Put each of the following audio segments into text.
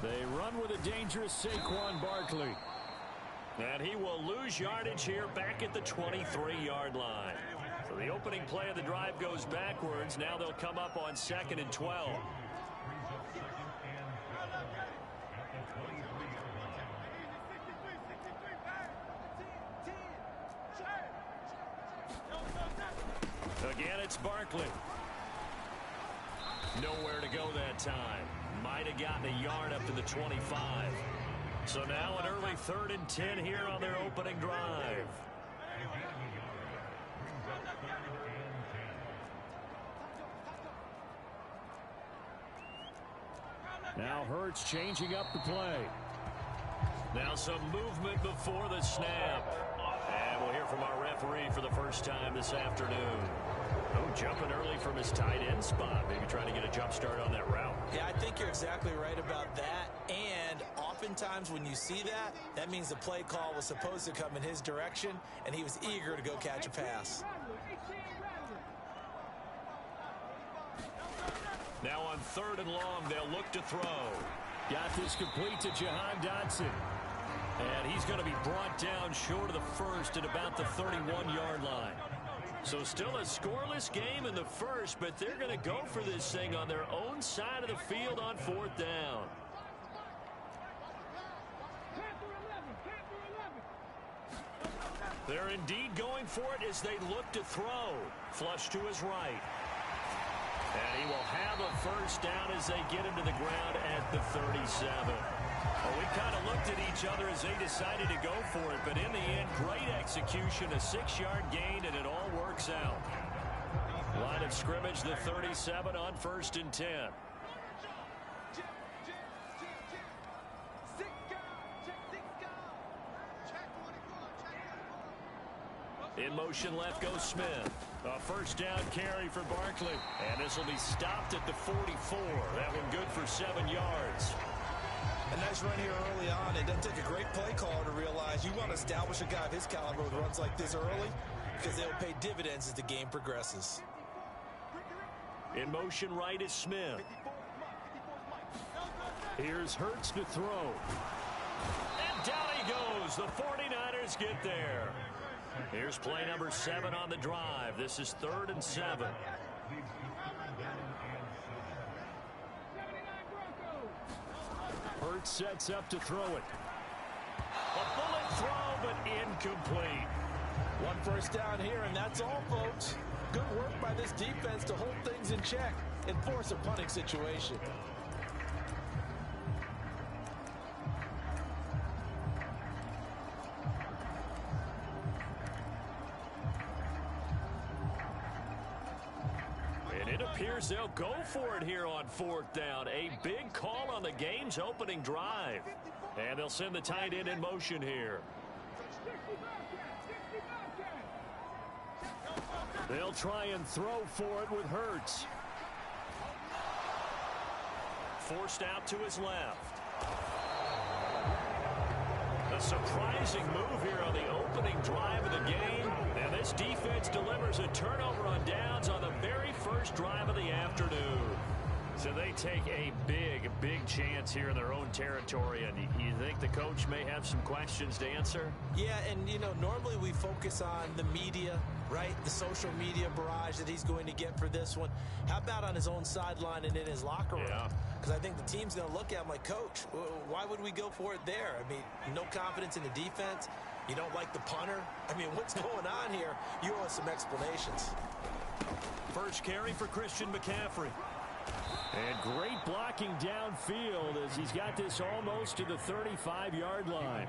They run with a dangerous Saquon Barkley. And he will lose yardage here back at the 23-yard line. So the opening play of the drive goes backwards. Now they'll come up on 2nd and 12. Again, it's Barkley. Nowhere to go that time. Might have gotten a yard up to the 25. So now an early 3rd and 10 here on their opening drive. Now Hurts changing up the play. Now some movement before the snap. And we'll hear from our referee for the first time this afternoon. Oh, jumping early from his tight end spot. Maybe trying to get a jump start on that route. Yeah, I think you're exactly right about that. And oftentimes when you see that, that means the play call was supposed to come in his direction, and he was eager to go catch a pass. Now on 3rd and long, they'll look to throw. Got this complete to Jahan Dotson. And he's going to be brought down short of the first at about the 31-yard line. So still a scoreless game in the first, but they're going to go for this thing on their own side of the field on 4th down. They're indeed going for it as they look to throw. Flush to his right. And he will have a first down as they get him to the ground at the 37. Well, we kind of looked at each other as they decided to go for it, but in the end, great execution, a 6-yard gain, and it all works out. Line of scrimmage, the 37 on 1st and 10. In motion left goes Smith. A first down carry for Barkley. And this will be stopped at the 44. That one good for 7 yards. A nice run here early on. It doesn't take a great play caller to realize you want to establish a guy of his caliber with runs like this early because they'll pay dividends as the game progresses. In motion right is Smith. Here's Hurts to throw. And down he goes. The 49ers get there. Here's play number 7 on the drive. This is 3rd and 7. Hurts sets up to throw it. A bullet throw, but incomplete. 1 first down here, and that's all, folks. Good work by this defense to hold things in check and force a punting situation. It appears they'll go for it here on 4th down. A big call on the game's opening drive. And they'll send the tight end in motion here. They'll try and throw for it with Hurts. Forced out to his left. A surprising move here on the opening drive of the game. And this defense delivers a turnover on downs on the very first drive of the afternoon. So they take a big chance here in their own territory. And you think the coach may have some questions to answer? Yeah, and, you know, normally we focus on the media, right? The social media barrage that he's going to get for this one. How about on his own sideline and in his locker room? Because I think the team's going to look at him like, Coach, why would we go for it there? I mean, no confidence in the defense. You don't like the punter? I mean, what's going on here? You owe us some explanations. First carry for Christian McCaffrey. And great blocking downfield as he's got this almost to the 35-yard line.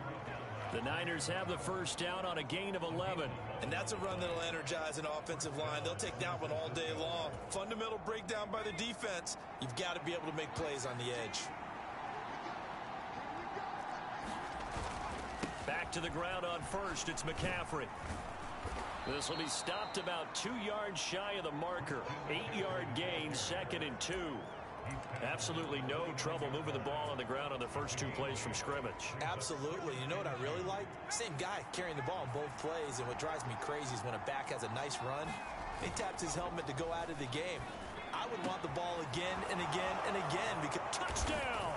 The Niners have the first down on a gain of 11. And that's a run that'll energize an offensive line. They'll take that one all day long. Fundamental breakdown by the defense. You've got to be able to make plays on the edge. Back to the ground on first. It's McCaffrey. This will be stopped about 2 yards shy of the marker. 8-yard gain, 2nd and 2. Absolutely no trouble moving the ball on the ground on the first 2 plays from scrimmage. Absolutely. You know what I really like? Same guy carrying the ball in both plays, and what drives me crazy is when a back has a nice run, he taps his helmet to go out of the game. I would want the ball again and again and again because... Touchdown!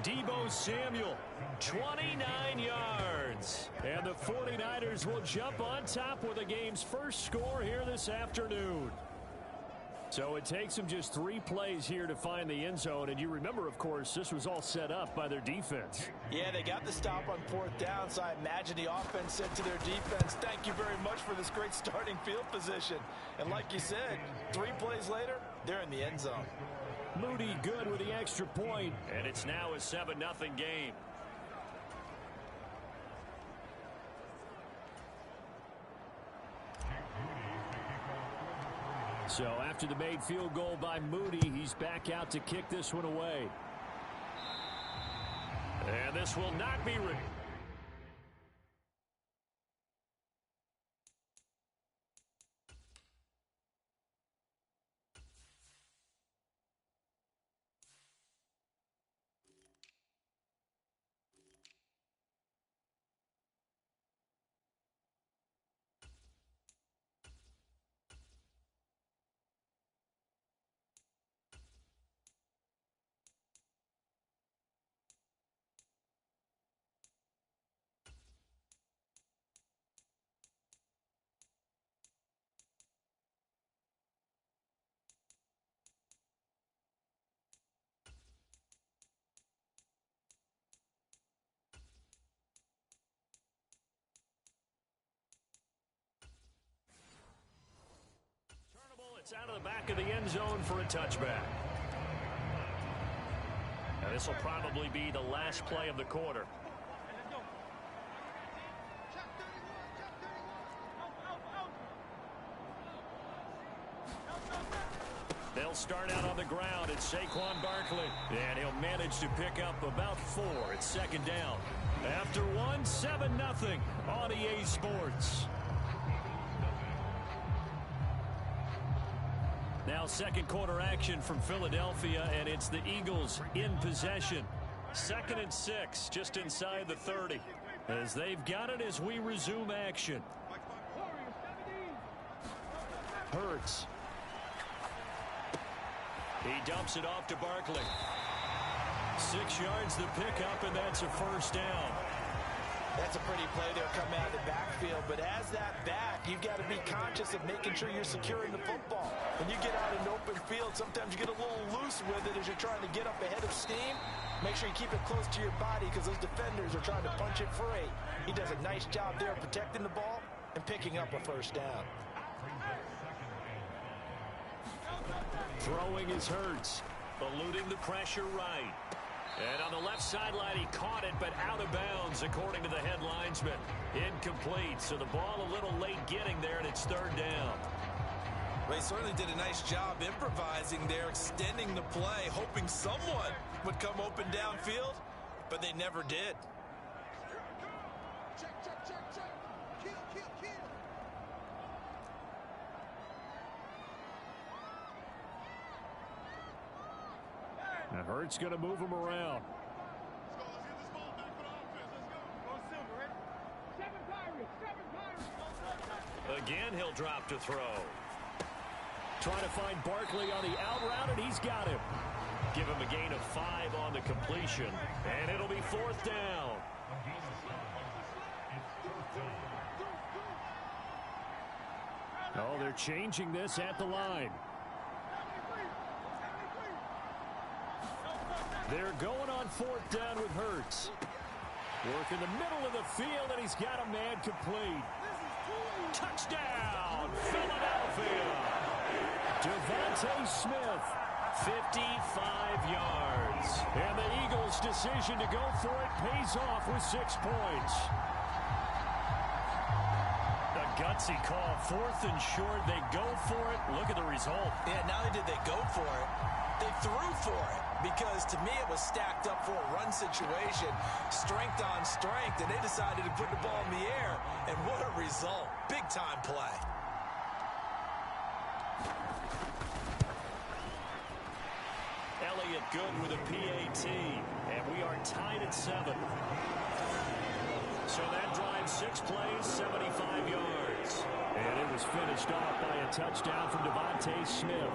Deebo Samuel, 29 yards. And the 49ers will jump on top with the game's first score here this afternoon. So it takes them just 3 plays here to find the end zone. And you remember, of course, this was all set up by their defense. Yeah, they got the stop on 4th down, so I imagine the offense said to their defense, thank you very much for this great starting field position. And like you said, 3 plays later, they're in the end zone. Moody good with the extra point, and it's now a 7-0 game. So after the made field goal by Moody, he's back out to kick this one away. And this will not be It's out of the back of the end zone for a touchback. And this will probably be the last play of the quarter. They'll start out on the ground. It's Saquon Barkley. And he'll manage to pick up about 4. It's 2nd down. After 1, 7-0 on EA Sports. Now 2nd quarter action from Philadelphia, and it's the Eagles in possession. 2nd and 6, just inside the 30. As they've got it as we resume action. Hurts. He dumps it off to Barkley. 6 yards the pickup, and that's a 1st down. That's a pretty play there coming out of the backfield. But as that back, you've got to be conscious of making sure you're securing the football. When you get out in open field, sometimes you get a little loose with it as you're trying to get up ahead of steam. Make sure you keep it close to your body because those defenders are trying to punch it free. He does a nice job there protecting the ball and picking up a 1st down. Throwing is Hurts. Eluding the pressure right. And on the left sideline, he caught it, but out of bounds, according to the head linesman. Incomplete, so the ball a little late getting there, and it's 3rd down. They certainly did a nice job improvising there, extending the play, hoping someone would come open downfield, but they never did. Now Hurts going to move him around. Again, he'll drop to throw. Trying to find Barkley on the out route, and he's got him. Give him a gain of 5 on the completion, and it'll be 4th down. Oh, they're changing this at the line. They're going on 4th down with Hurts. Work in the middle of the field, and he's got a man complete. Touchdown, Philadelphia. Devontae Smith, 55 yards. And the Eagles' decision to go for it pays off with 6 points. A gutsy call, 4th and short. They go for it. Look at the result. Yeah, not only did they go for it, they threw for it. Because to me it was stacked up for a run situation, strength on strength, and they decided to put the ball in the air, and what a result. Big time play. Elliott good with a PAT, and we are tied at 7. So that drive 6 plays, 75 yards. And it was finished off by a touchdown from Devontae Smith.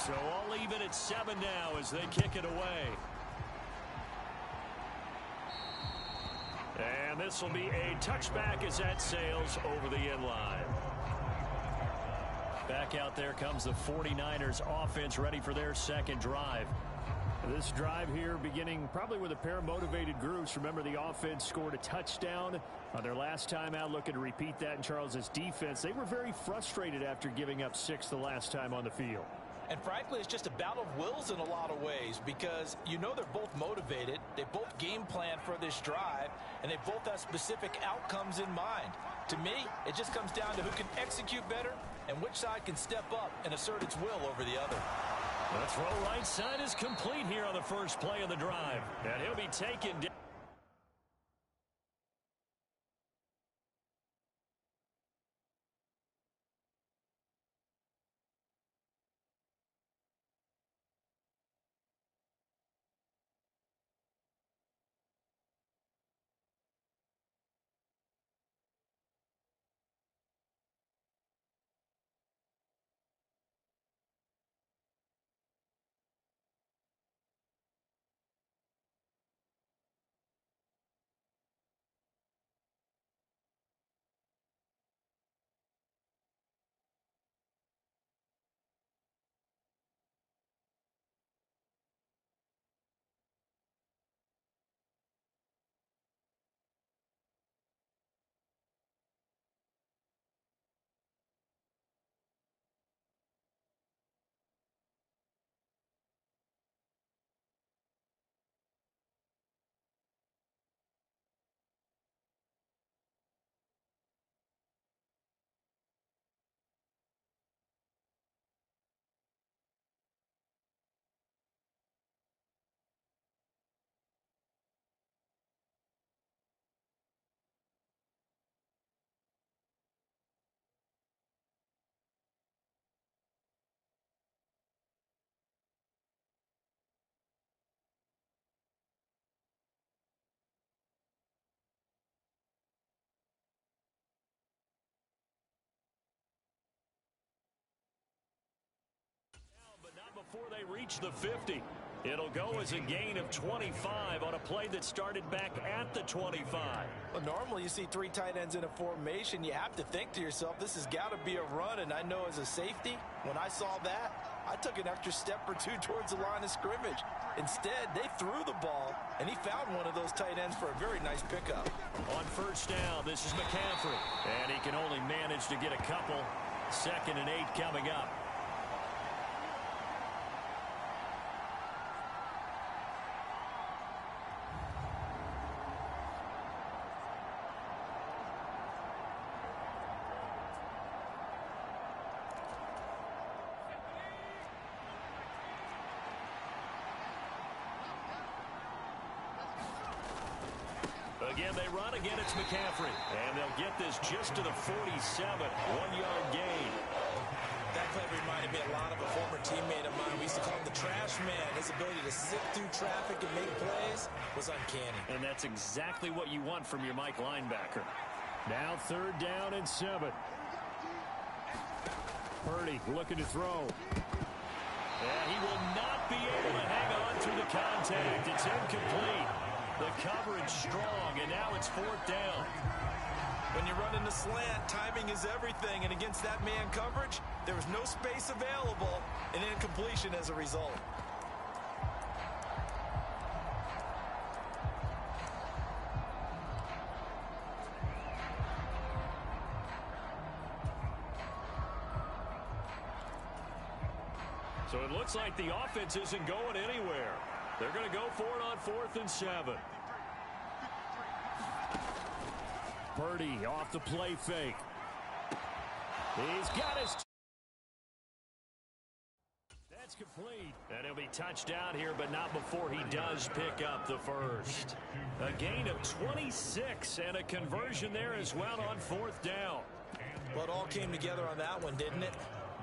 So all even at 7 now as they kick it away. And this will be a touchback as that sails over the end line. Back out there comes the 49ers offense ready for their second drive. This drive here beginning probably with a pair of motivated groups. Remember, the offense scored a touchdown on their last time out, looking to repeat that in Charles's defense. They were very frustrated after giving up 6 the last time on the field. And frankly, it's just a battle of wills in a lot of ways because you know they're both motivated. They both game plan for this drive, and they both have specific outcomes in mind. To me, it just comes down to who can execute better and which side can step up and assert its will over the other. The throw right side is complete here on the first play of the drive. And he'll be taken down. Before they reach the 50. It'll go as a gain of 25 on a play that started back at the 25. Well, normally you see 3 tight ends in a formation. You have to think to yourself, this has got to be a run. And I know as a safety, when I saw that, I took an extra step or 2 towards the line of scrimmage. Instead, they threw the ball, and he found one of those tight ends for a very nice pickup. On first down, this is McCaffrey. And he can only manage to get a couple. 2nd and 8 coming up. Again, they run. Again, it's McCaffrey. And they'll get this just to the 47. 1-yard gain. That play reminded me a lot of a former teammate of mine. We used to call him the trash man. His ability to sift through traffic and make plays was uncanny. And that's exactly what you want from your Mike linebacker. Now 3rd down and 7. Purdy looking to throw. And he will not be able to hang on through the contact. It's incomplete. The coverage strong, and now it's 4th down. When you're running the slant, timing is everything, and against that man coverage, there was no space available, and incompletion as a result. So it looks like the offense isn't going anywhere. They're going to go for it on 4th and 7. Purdy off the play fake. He's got his... That's complete. And he'll be touched down here, but not before he does pick up the first. A gain of 26 and a conversion there as well on 4th down. Well, it all came together on that one, didn't it?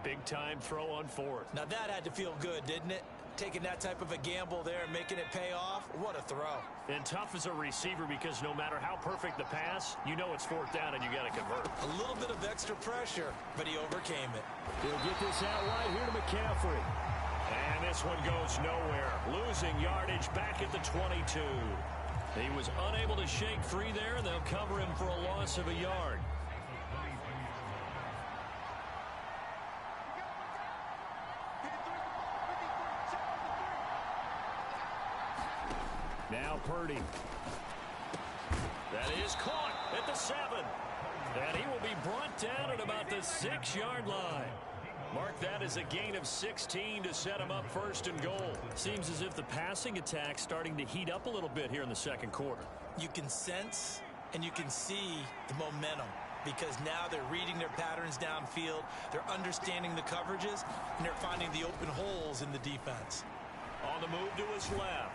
Big time throw on 4th. Now that had to feel good, didn't it? Taking that type of a gamble there and making it pay off. What a throw. And tough as a receiver because no matter how perfect the pass, you know it's 4th down and you got to convert. A little bit of extra pressure, but he overcame it. He'll get this out right here to McCaffrey. And this one goes nowhere. Losing yardage back at the 22. He was unable to shake free there, and they'll cover him for a loss of a yard. Now Purdy. That is caught at the 7. And he will be brought down at about the 6-yard line. Mark that as a gain of 16 to set him up first and goal. Seems as if the passing attack's starting to heat up a little bit here in the second quarter. You can sense and you can see the momentum because now they're reading their patterns downfield. They're understanding the coverages, and they're finding the open holes in the defense. On the move to his left.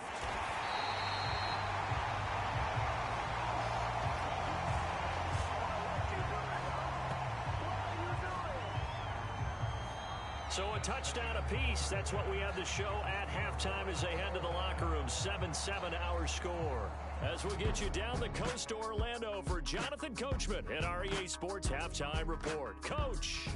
So a touchdown apiece. That's what we have to show at halftime as they head to the locker room. 7-7 our score. As we get you down the coast to Orlando for Jonathan Coachman at our EA Sports Halftime Report. Coach.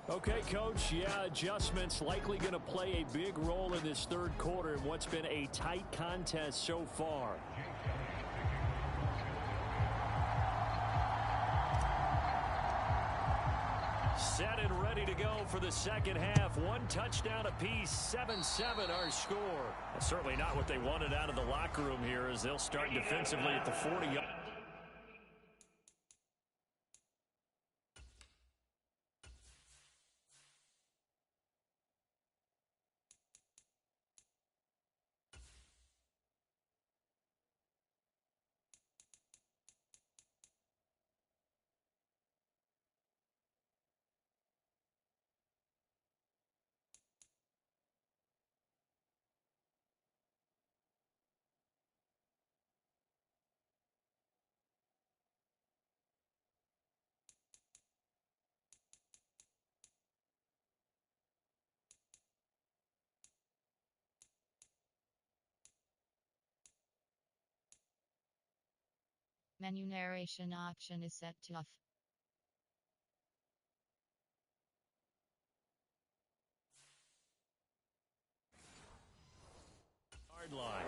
Okay, Coach, yeah, adjustments likely going to play a big role in this third quarter in what's been a tight contest so far. Set and ready to go for the second half. One touchdown apiece, 7-7 our score. Well, certainly not what they wanted out of the locker room here as they'll start defensively at the 40. Menu narration option is set to off. Line.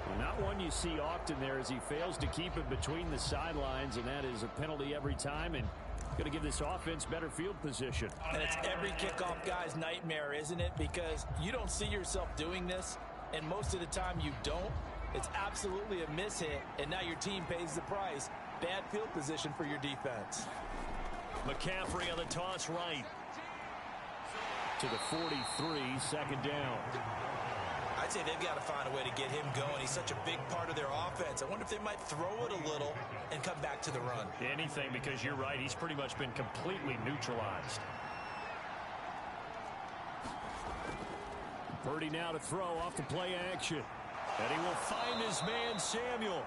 Well, not one you see often there as he fails to keep it between the sidelines, and that is a penalty every time and going to give this offense better field position. And it's every kickoff guy's nightmare, isn't it? Because you don't see yourself doing this, and most of the time you don't. It's absolutely a mishit, and now your team pays the price. Bad field position for your defense. McCaffrey on the toss right. To the 43, second down. I'd say they've got to find a way to get him going. He's such a big part of their offense. I wonder if they might throw it a little and come back to the run. Anything, because you're right. He's pretty much been completely neutralized. Purdy now to throw off the play action. And he will find his man, Samuel.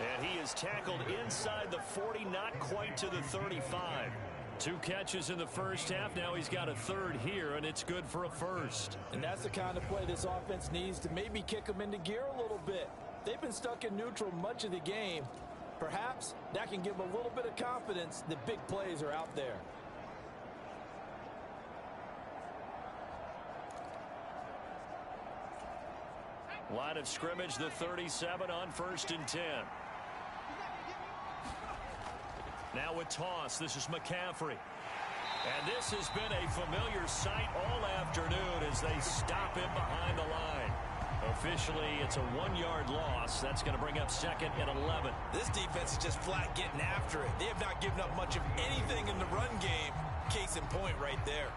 And he is tackled inside the 40, not quite to the 35. 2 catches in the first half. Now he's got a third here, and it's good for a first. And that's the kind of play this offense needs to maybe kick them into gear a little bit. They've been stuck in neutral much of the game. Perhaps that can give them a little bit of confidence that big plays are out there. Line of scrimmage, the 37 on 1st and 10. Now with toss, this is McCaffrey. And this has been a familiar sight all afternoon as they stop him behind the line. Officially, it's a 1-yard loss. That's going to bring up 2nd and 11. This defense is just flat getting after it. They have not given up much of anything in the run game. Case in point right there.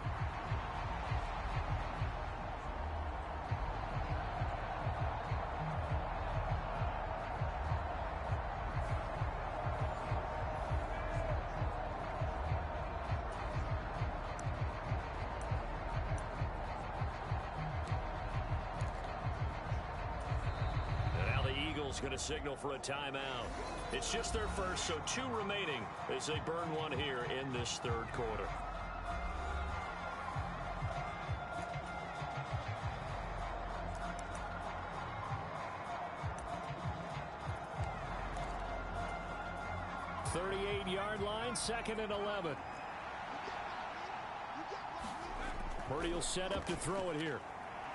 Eagles going to signal for a timeout. It's just their first, so 2 remaining as they burn one here in this third quarter. .38-yard line, 2nd and 11. Purdy will set up to throw it here.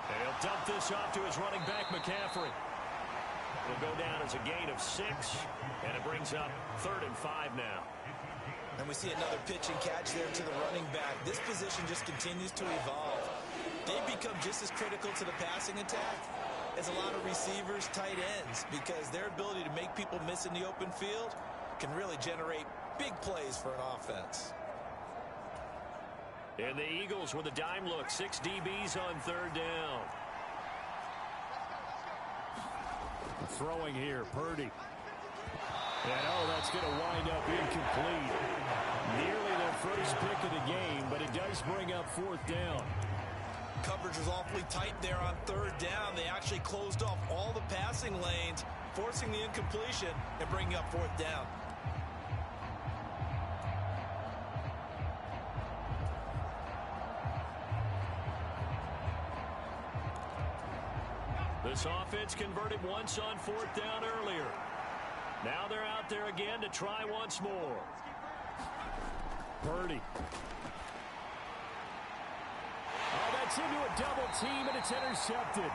And he'll dump this off to his running back, McCaffrey. It'll go down as a gain of 6, and it brings up 3rd and 5 now. And we see another pitch and catch there to the running back. This position just continues to evolve. They become just as critical to the passing attack as a lot of receivers, tight ends, because their ability to make people miss in the open field can really generate big plays for an offense. And the Eagles with a dime look. 6 DBs on 3rd down. Throwing here, Purdy. And that's going to wind up incomplete. Nearly their first pick of the game, but it does bring up 4th down. Coverage was awfully tight there on 3rd down. They actually closed off all the passing lanes, forcing the incompletion and bringing up 4th down. This offense converted once on 4th down earlier. Now they're out there again to try once more. Purdy. Oh, that's into a double team, and it's intercepted.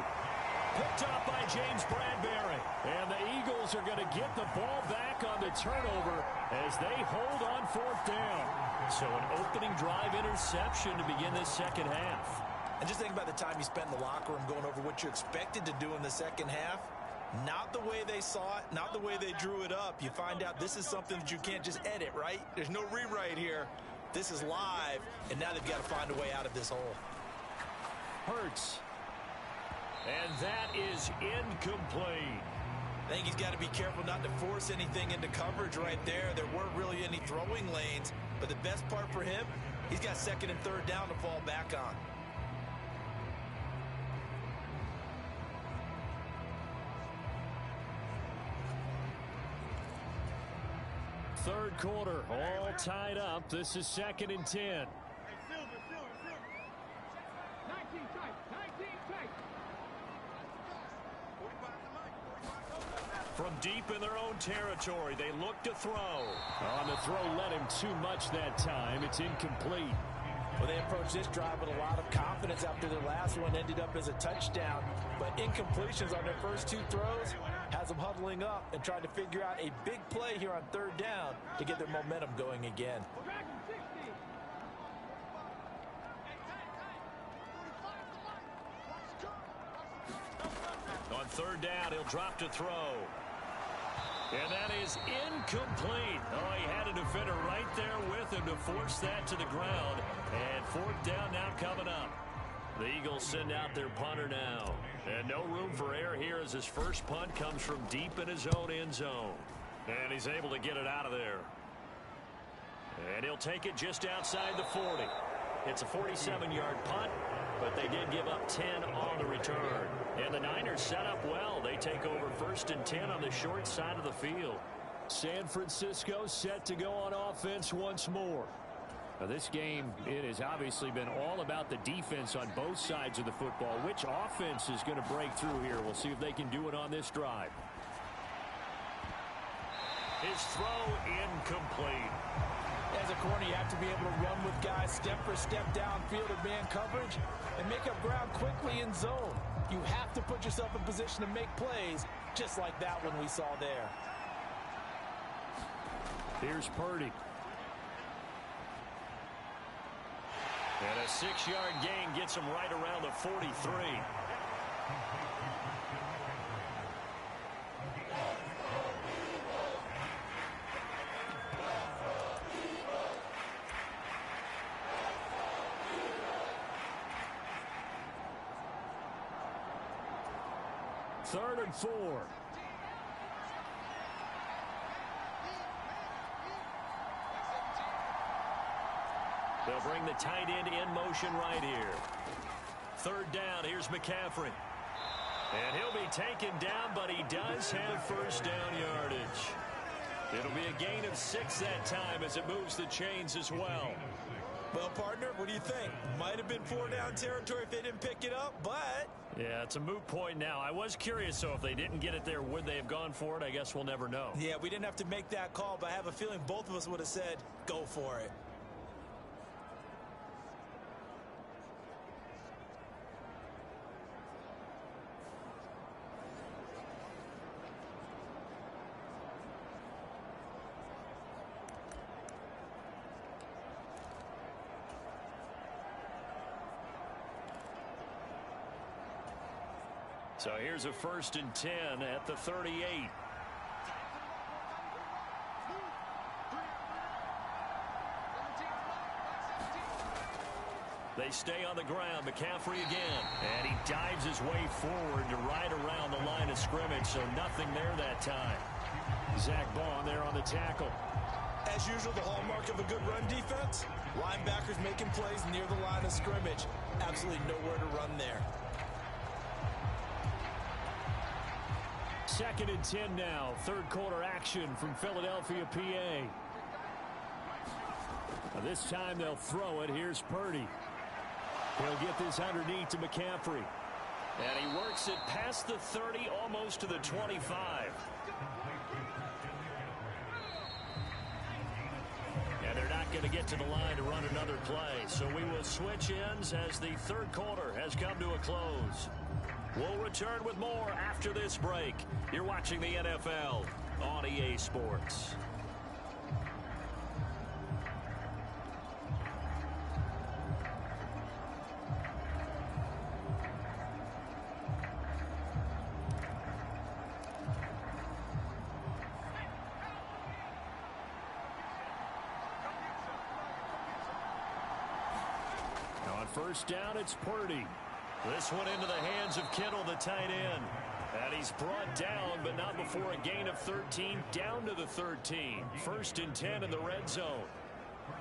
Picked up by James Bradbury. And the Eagles are going to get the ball back on the turnover as they hold on 4th down. So an opening drive interception to begin this second half. And just think about the time you spent in the locker room going over what you expected to do in the second half. Not the way they saw it, not the way they drew it up. You find out this is something that you can't just edit, right? There's no rewrite here. This is live, and now they've got to find a way out of this hole. Hurts. And that is incomplete. I think he's got to be careful not to force anything into coverage right there. There weren't really any throwing lanes, but the best part for him, he's got 2nd and 3rd down to fall back on. Third quarter, all tied up. This is 2nd and 10. From deep in their own territory, they look to throw. On the throw, led him too much that time. It's incomplete. Well, they approached this drive with a lot of confidence after their last one ended up as a touchdown. But incompletions on their first 2 throws has them huddling up and trying to figure out a big play here on 3rd down to get their momentum going again. On 3rd down, he'll drop to throw. And that is incomplete. Oh, he had a defender right there with him to force that to the ground. And 4th down now coming up. The Eagles send out their punter now. And no room for error here as his first punt comes from deep in his own end zone. And he's able to get it out of there. And he'll take it just outside the 40. It's a 47-yard punt, but they did give up 10 on the return. And the Niners set up well. They take over 1st and 10 on the short side of the field. San Francisco set to go on offense once more. Now this game, it has obviously been all about the defense on both sides of the football. Which offense is going to break through here? We'll see if they can do it on this drive. His throw incomplete. As a corner, you have to be able to run with guys step for step downfield or man coverage and make up ground quickly in zone. You have to put yourself in position to make plays just like that one we saw there. Here's Purdy. And a 6-yard gain gets him right around the 43. Third and 4. They'll bring the tight end in motion right here. 3rd down. Here's McCaffrey. And he'll be taken down, but he does have first down yardage. It'll be a gain of 6 that time as it moves the chains as well. Well, partner, what do you think? Might have been 4-down territory if they didn't pick it up, but... Yeah, it's a moot point now. I was curious, so if they didn't get it there, would they have gone for it? I guess we'll never know. Yeah, we didn't have to make that call, but I have a feeling both of us would have said, go for it. So here's a 1st and 10 at the 38. They stay on the ground. McCaffrey again. And he dives his way forward to right around the line of scrimmage, so nothing there that time. Zach Bond there on the tackle. As usual, the hallmark of a good run defense, linebackers making plays near the line of scrimmage. Absolutely nowhere to run there. 2nd and 10 now. 3rd quarter action from Philadelphia, PA. Now this time they'll throw it. Here's Purdy. He'll get this underneath to McCaffrey. And he works it past the 30, almost to the 25. And they're not going to get to the line to run another play. So we will switch ends as the 3rd quarter has come to a close. We'll return with more after this break. You're watching the NFL on EA Sports. Now on 1st down, it's Purdy. This one into the hands of Kittle, the tight end. And he's brought down, but not before a gain of 13, down to the 13. 1st and 10 in the red zone.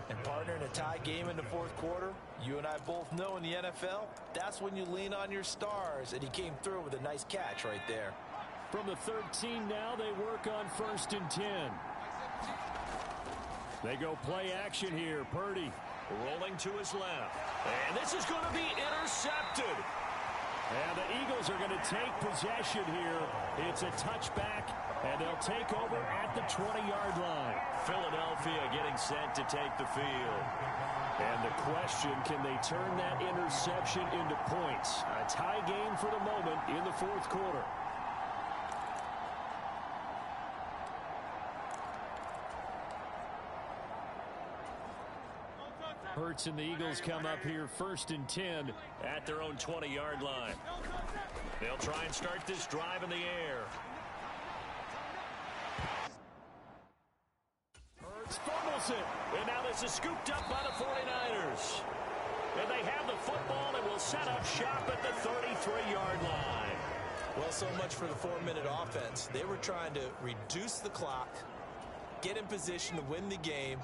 And partner, in a tie game in the 4th quarter, you and I both know in the NFL, that's when you lean on your stars. And he came through with a nice catch right there. From the 13 now, they work on 1st and 10. They go play action here. Purdy rolling to his left. And this is going to be intercepted. And the Eagles are going to take possession here. It's a touchback, and they'll take over at the 20-yard line. Philadelphia getting set to take the field. And the question, can they turn that interception into points? A tie game for the moment in the 4th quarter. Hurts and the Eagles come up here 1st and 10 at their own 20-yard line. They'll try and start this drive in the air. Hurts fumbles it. And now this is scooped up by the 49ers. And they have the football and will set up shop at the 33-yard line. Well, so much for the 4-minute offense. They were trying to reduce the clock, get in position to win the game,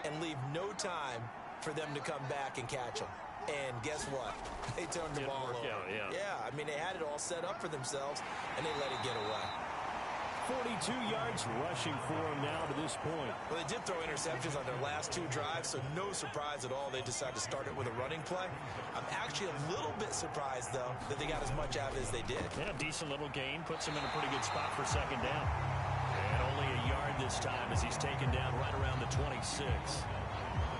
and leave no time for them to come back and catch them. And guess what? They turned the ball over. Yeah, I mean, they had it all set up for themselves, and they let it get away. 42 yards rushing for them now to this point. Well, they did throw interceptions on their last 2 drives, so no surprise at all they decided to start it with a running play. I'm actually a little bit surprised, though, that they got as much out of it as they did. Yeah, decent little gain. Puts them in a pretty good spot for 2nd down. And only a yard this time as he's taken down right around the 26.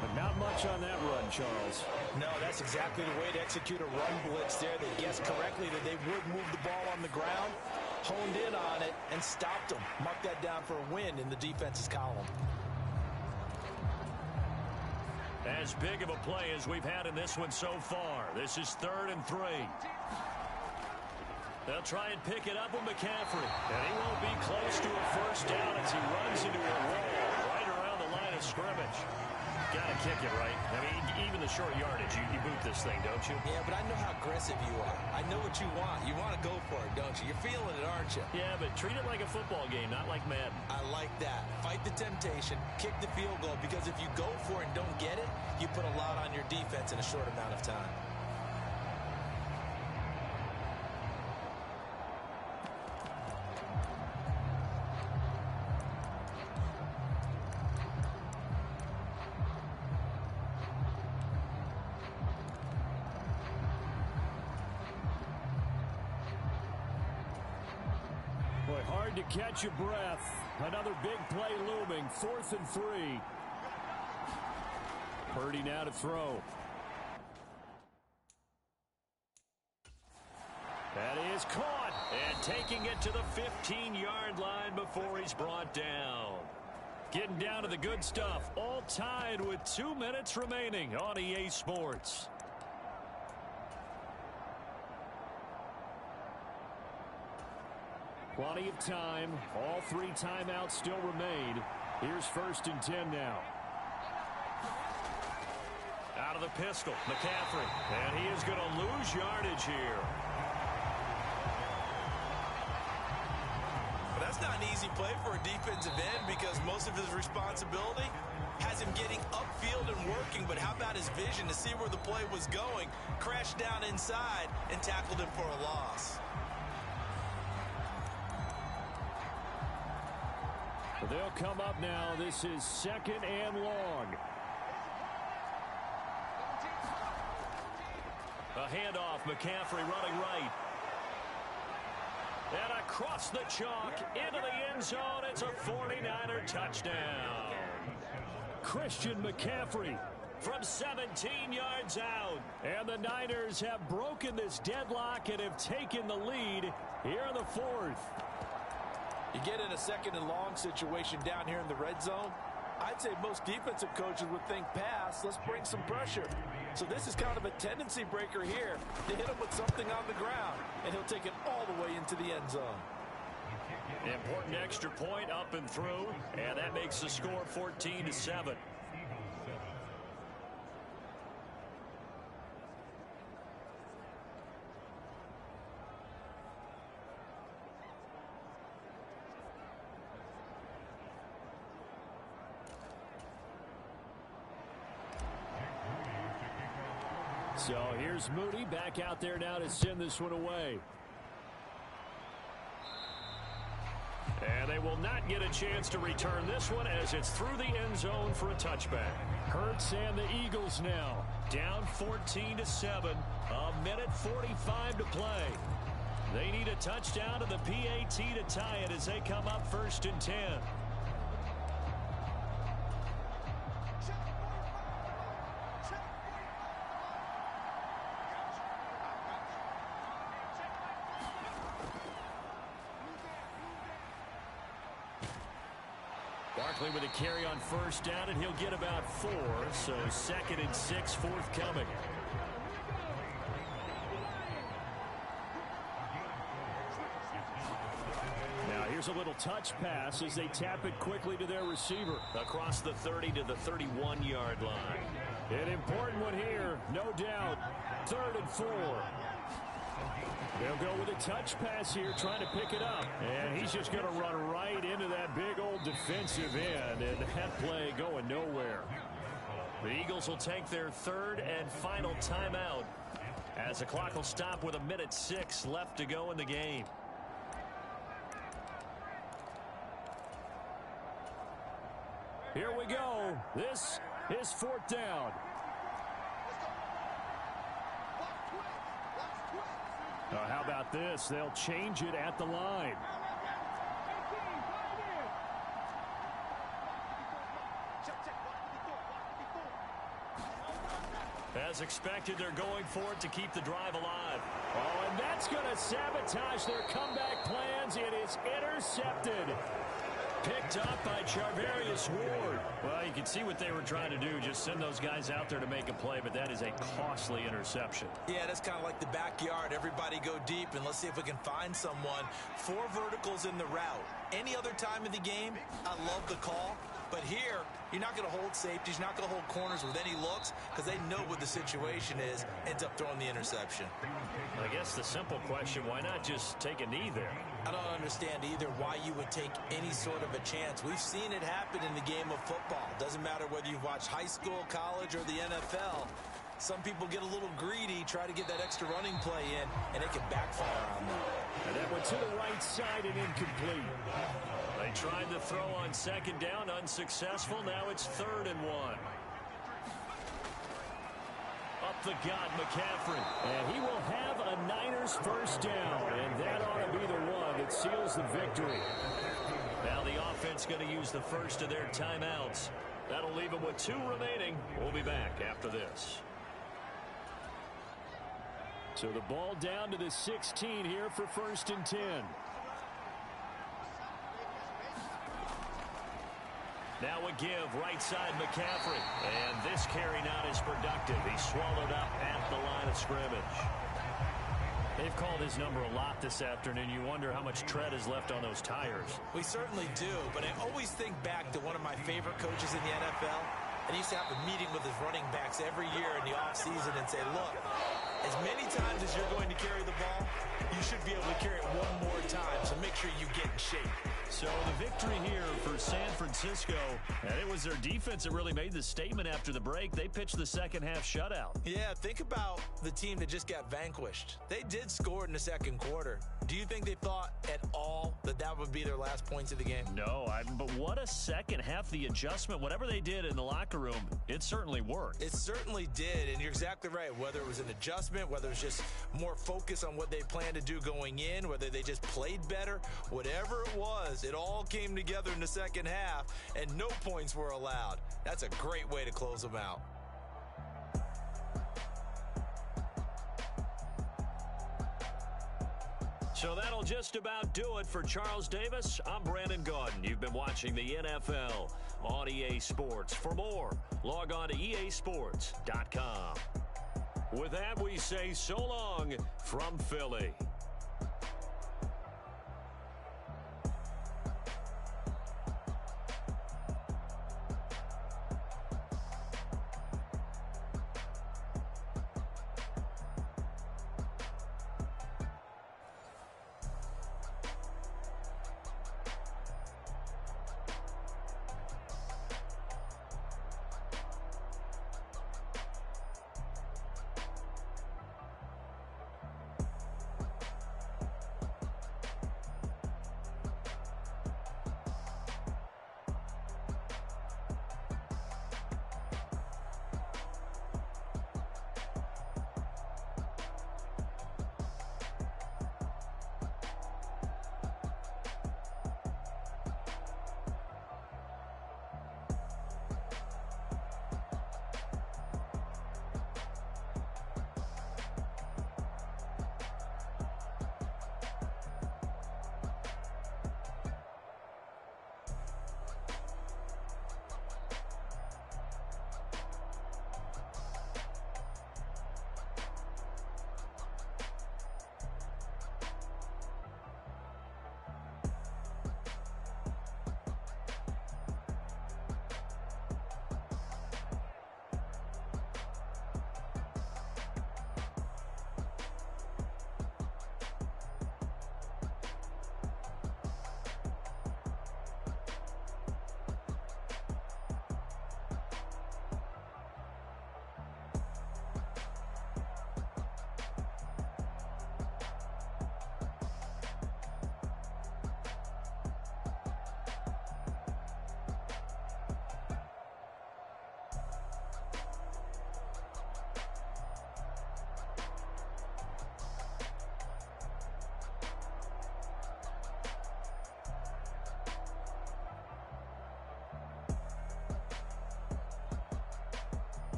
But not much on that run, Charles. No, that's exactly the way to execute a run blitz there. They guessed correctly that they would move the ball on the ground, honed in on it, and stopped them. Marked that down for a win in the defense's column. As big of a play as we've had in this one so far. This is 3rd and 3. They'll try and pick it up with McCaffrey. And he won't be close to a 1st down as he runs into a wall right around the line of scrimmage. Got to kick it, right? I mean, even the short yardage, you boot this thing, don't you? Yeah, but I know how aggressive you are. I know what you want. You want to go for it, don't you? You're feeling it, aren't you? Yeah, but treat it like a football game, not like Madden. I like that. Fight the temptation, kick the field goal, because if you go for it and don't get it, you put a lot on your defense in a short amount of time. hard to catch your breath. Another big play looming. 4th and 3. Purdy now to throw. That is caught. And taking it to the 15-yard line before he's brought down. Getting down to the good stuff. All tied with 2 minutes remaining on EA Sports. Plenty of time. All 3 timeouts still remain. Here's 1st and 10 now. Out of the pistol, McCaffrey. And he is going to lose yardage here. But that's not an easy play for a defensive end because most of his responsibility has him getting upfield and working. But how about his vision to see where the play was going, crashed down inside, and tackled him for a loss. They'll come up now. This is 2nd and long. A handoff. McCaffrey running right. And across the chalk into the end zone. It's a 49er touchdown. Christian McCaffrey from 17 yards out. And the Niners have broken this deadlock and have taken the lead here in the 4th. You get in a 2nd and long situation down here in the red zone. I'd say most defensive coaches would think pass. Let's bring some pressure. So this is kind of a tendency breaker here to hit him with something on the ground. And he'll take it all the way into the end zone. Important extra point up and through. And that makes the score 14-7. So here's Moody back out there now to send this one away. And they will not get a chance to return this one as it's through the end zone for a touchback. Hurts and the Eagles now down 14-7. A minute 45 to play. They need a touchdown to the PAT to tie it as they come up 1st and 10. Barkley with a carry on 1st down, and he'll get about 4. So 2nd and 6 forthcoming. Now here's a little touch pass as they tap it quickly to their receiver. Across the 30 to the 31-yard line. An important one here, no doubt. 3rd and 4. They'll go with a touch pass here, trying to pick it up. And he's just going to run right into that big old defensive end. And that play going nowhere. The Eagles will take their 3rd and final timeout as the clock will stop with 1:06 left to go in the game. Here we go. This is 4th down. How about this? They'll change it at the line. As expected, they're going for it to keep the drive alive. Oh, and that's going to sabotage their comeback plans. It is intercepted. Picked up by Charvarius Ward. Well, you can see what they were trying to do. Just send those guys out there to make a play, but that is a costly interception. Yeah, that's kind of like the backyard. Everybody go deep, and let's see if we can find someone. 4 verticals in the route. Any other time in the game, I love the call. But here, you're not going to hold safeties, you're not going to hold corners with any looks because they know what the situation is, ends up throwing the interception. I guess the simple question, why not just take a knee there? I don't understand either why you would take any sort of a chance. We've seen it happen in the game of football. Doesn't matter whether you've watched high school, college, or the NFL. Some people get a little greedy, try to get that extra running play in, and it can backfire on them. And that went to the right side and incomplete. They tried to throw on 2nd down, unsuccessful. Now it's 3rd and 1. A the gut, McCaffrey. And he will have a Niners first down, and that ought to be the one that seals the victory. Now the offense going to use the first of their timeouts. That'll leave them with 2 remaining. We'll be back after this. So the ball down to the 16 here for 1st and 10. Now a give, right side McCaffrey. And this carry not as productive. He's swallowed up at the line of scrimmage. They've called his number a lot this afternoon. You wonder how much tread is left on those tires. We certainly do, but I always think back to one of my favorite coaches in the NFL. And he used to have a meeting with his running backs every year in the offseason and say, look, as many times as you're going to carry the ball, you should be able to carry it one more time, so make sure you get in shape. So the victory here for San Francisco, and it was their defense that really made the statement after the break. They pitched the second half shutout. Yeah, think about the team that just got vanquished. They did score in the second quarter. Do you think they thought at all that that would be their last points of the game? No, but what a second half. The adjustment, whatever they did in the locker room, it certainly worked. It certainly did, and you're exactly right. Whether it was an adjustment, whether it was just more focus on what they planned to do going in, whether they just played better, whatever it was, it all came together in the second half, and no points were allowed. That's a great way to close them out. So that'll just about do it for Charles Davis. I'm Brandon Gaudin. You've been watching the NFL on EA Sports. For more, log on to easports.com. With that, we say so long from Philly.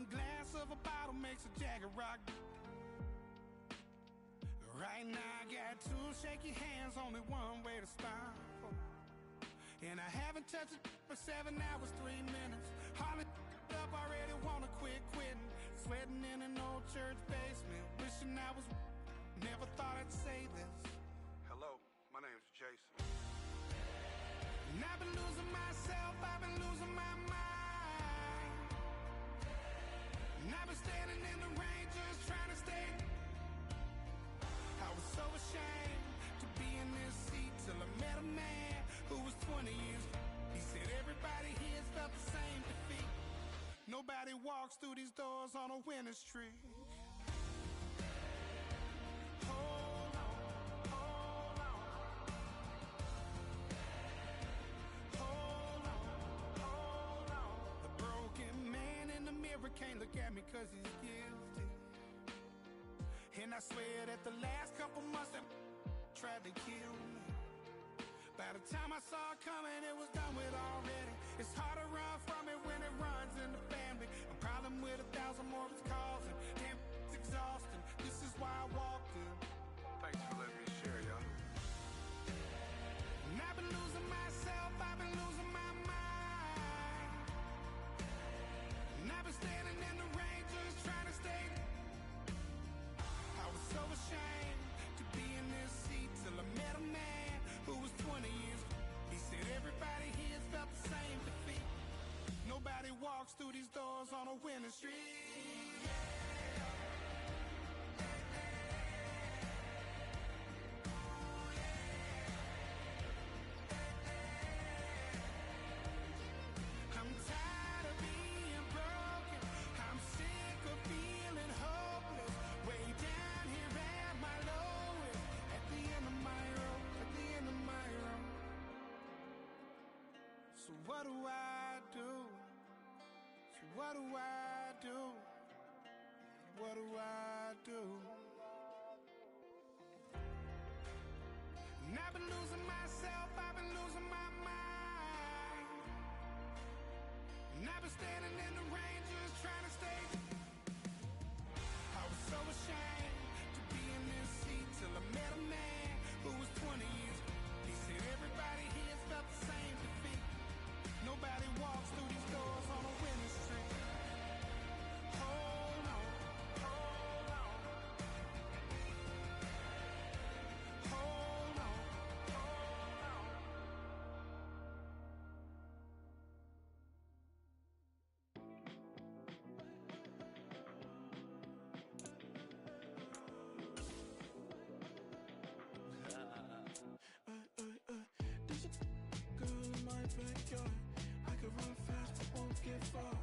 One glass of a bottle makes a Jagger rock. Right now I got two shaky hands, only one way to stop. And I haven't touched it for 7 hours, 3 minutes. Hardly up, already wanna quit quitting. Sweating in an old church basement, wishing I was. Never thought I'd say this. Hello, my name's Jason. And I've been losing myself, I've been losing my mind. And I've been standing in the rain just trying to stay. I was so ashamed to be in this seat till I met a man who was 20 years. He said everybody here's felt the same defeat. Nobody walks through these doors on a winning streak. Hold on, hold on. Hold on, hold on. The broken man in the mirror can't look at me 'cause he's guilty. And I swear that the last couple months that tried to kill me. By the time I saw it coming, it was done with already. It's hard to run from it when it runs in the family. A problem with 1,000 more it's causing. Damn, it's exhausting. This is why I walked in. Thanks for letting me share, y'all. And I've been losing myself, I've been losing my mind. And I've been standing in the rain just trying to stay. I was so ashamed to be in this seat till I met a man who was 20 years. He said everybody here's felt the same defeat. Nobody walks through these doors on a winning streak. I'm tired of being broken. I'm sick of feeling hopeless. Way down here at my lowest. At the end of my road. At the end of my road. So what do I do? So what do I do? What do I do? And I've been losing myself, I've been losing my mind. And I've been standing in the rain just trying to stay. I was so ashamed to be in this seat till I met a man who was 20 years. He said everybody here's felt the same defeat. Nobody walks through these doors on a winning streak. Hold on, hold on. Hold on, hold on. There's a girl in my backyard. I can run fast but won't get far.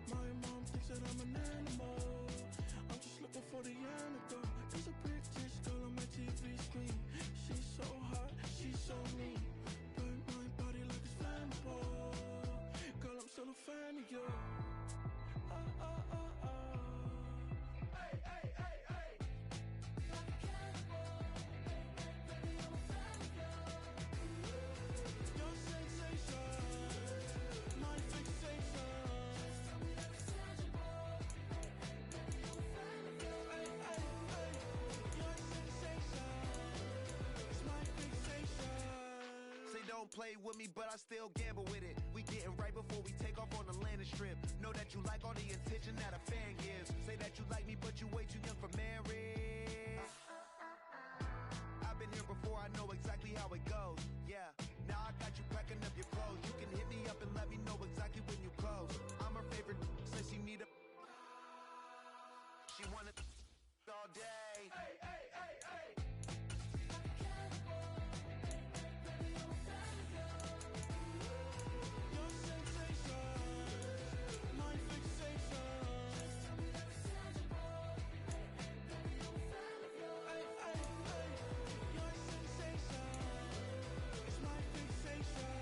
My mom thinks that I'm an animal. I'm just looking for the antidote. There's a British girl on my TV screen. She's so hot, she's so mean. Burn my body like it's flammable. Girl, I'm still a fan of you. Oh, oh, oh, oh. Hey, hey, hey, hey. Like a cannibal. Baby, I'm a fan of you. Your sensation, my fixation. Just tell me that it's tangible. Baby, I'm a fan of you. Hey, hey, hey. Your sensation is my fixation. Say don't play with me, but I still gamble with it. We getting right before we take off on the landing strip. Know that you like all the attention that a fan gives. Say that you like me, but you way too young for marriage. I've been here before, I know exactly how it goes. Yeah, now I got you packing up your clothes. You can hit me up and let me know exactly when you close. I'm her favorite, says she need a. She wanted all day. Hey, hey, hey, hey. Your sensation, my fixation. Just tell me that it's tangible. Baby, I'm a fan of you. Hey, hey, hey. Your sensation is my fixation.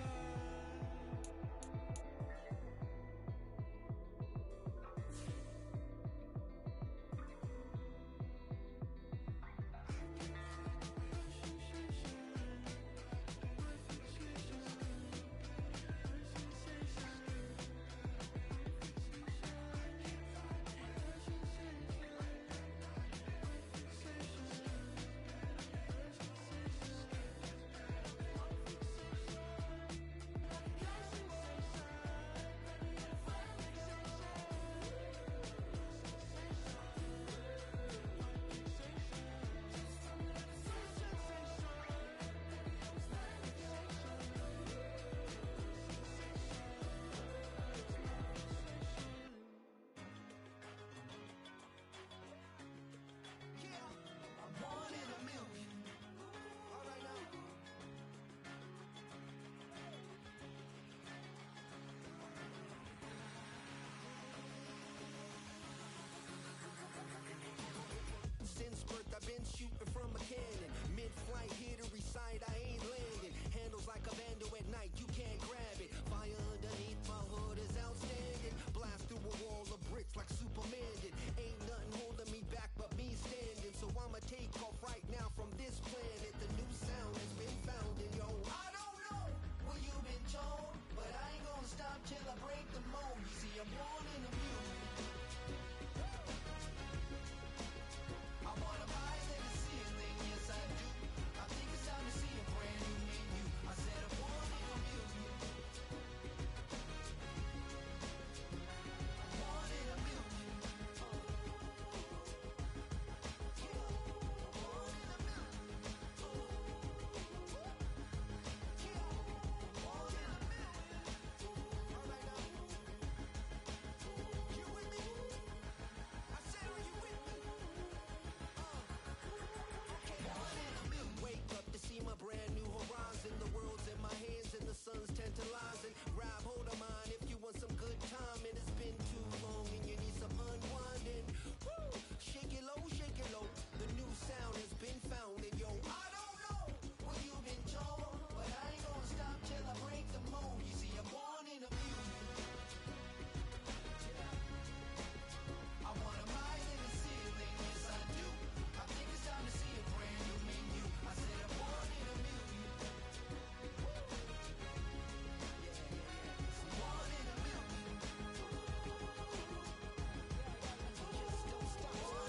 at night, you can't grab it. Fire underneath my hood is outstanding. Blast through a wall of bricks like Superman did. Ain't nothing holding me back but me standing. So I'ma take off right now from this planet. The new sound has been found in yo. I don't know where you've been told, but I ain't gonna stop till I break the mold. You see, I'm born in a million. I wanna rise in the ceiling, yes I do. I think it's time to see a brand new menu. I said I'm born in a million. I'm born in a million. Wake up to see my brand new horizon. The world's in my hands and the sun's tantalizing. Grab hold of mine if you want some good time. And it's been too long and you need some unwinding. Woo! Shake it low, shake it low. The new sound has been found and yo, I don't know what you've been told, but I ain't gonna stop till I break the mold. You see, I'm born in a million. I wanna rise in the ceiling, yes I do. I think it's time to see a brand new menu. I said I'm born in a million. I'm born in a million. Just don't stop. Born in a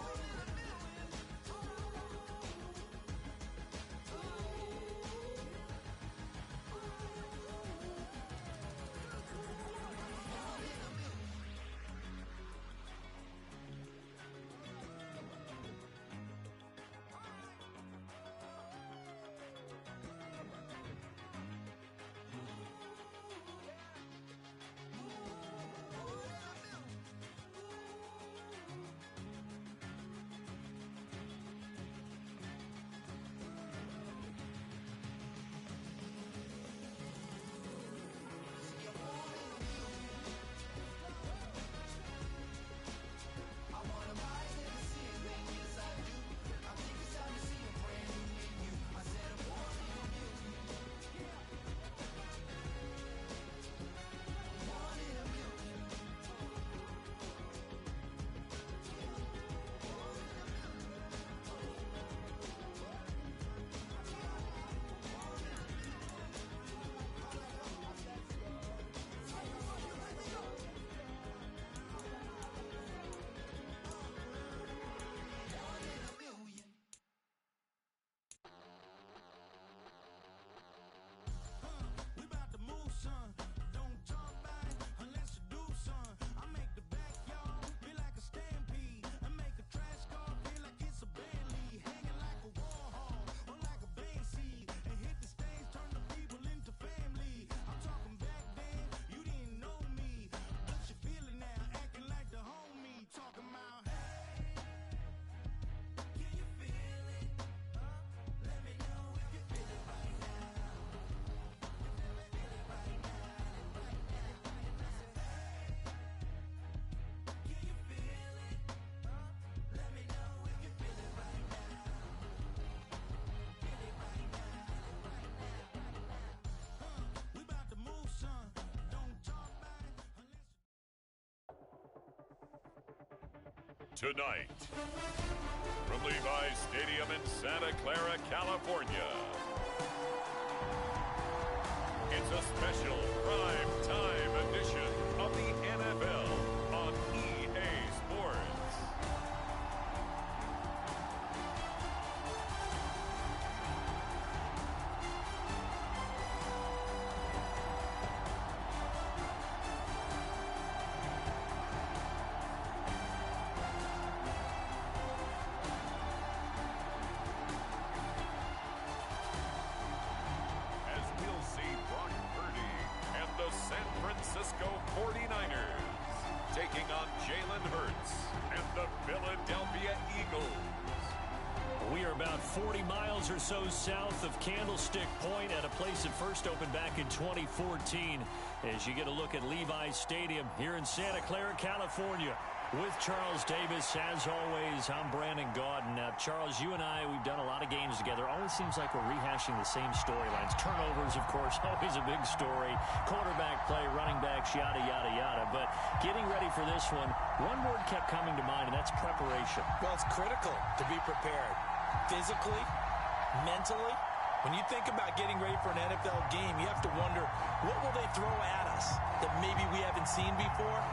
million. Born in a million. I wanna rise in the ceiling, yes I do. I think it's time to see a brand new menu. I said I'm born in a million. Born in a million. Born in a million. We about to move, son. Don't talk about it unless you do, son. I make the backyard feel like a stampede. I make a trash car feel like it's a band lead. Hanging like a Warhol or like a bank seed. And hit the stage, turn the people into family. I'm talking back then, you didn't know me. But you feel it now, acting like the homie. Talking about, hey, can you feel it? Let me know if you feel it right now. Can you feel it? Let me know if you feel it right now. Feel it right now. We about to move, son. Don't talk about it unless you. Tonight, from Levi's Stadium in Santa Clara, California, it's a special prime time edition of the NFL on EA Sports. As we'll see Brock Purdy and the San Francisco 49ers taking on Jalen Hurts and the Philadelphia Eagles. We are about 40 miles or so south of Candlestick Point at a place that first opened back in 2014 as you get a look at Levi's Stadium here in Santa Clara, California. With Charles Davis, as always, I'm Brandon Gaudin. Now, Charles, you and I, we've done a lot of games together. Always seems like we're rehashing the same storylines. Turnovers, of course, always a big story. Quarterback play, running backs, yada, yada, yada. But getting ready for this one word kept coming to mind, and that's preparation. Well, it's critical to be prepared. Physically, mentally. When you think about getting ready for an NFL game, you have to wonder, what will they throw at us that maybe we haven't seen before?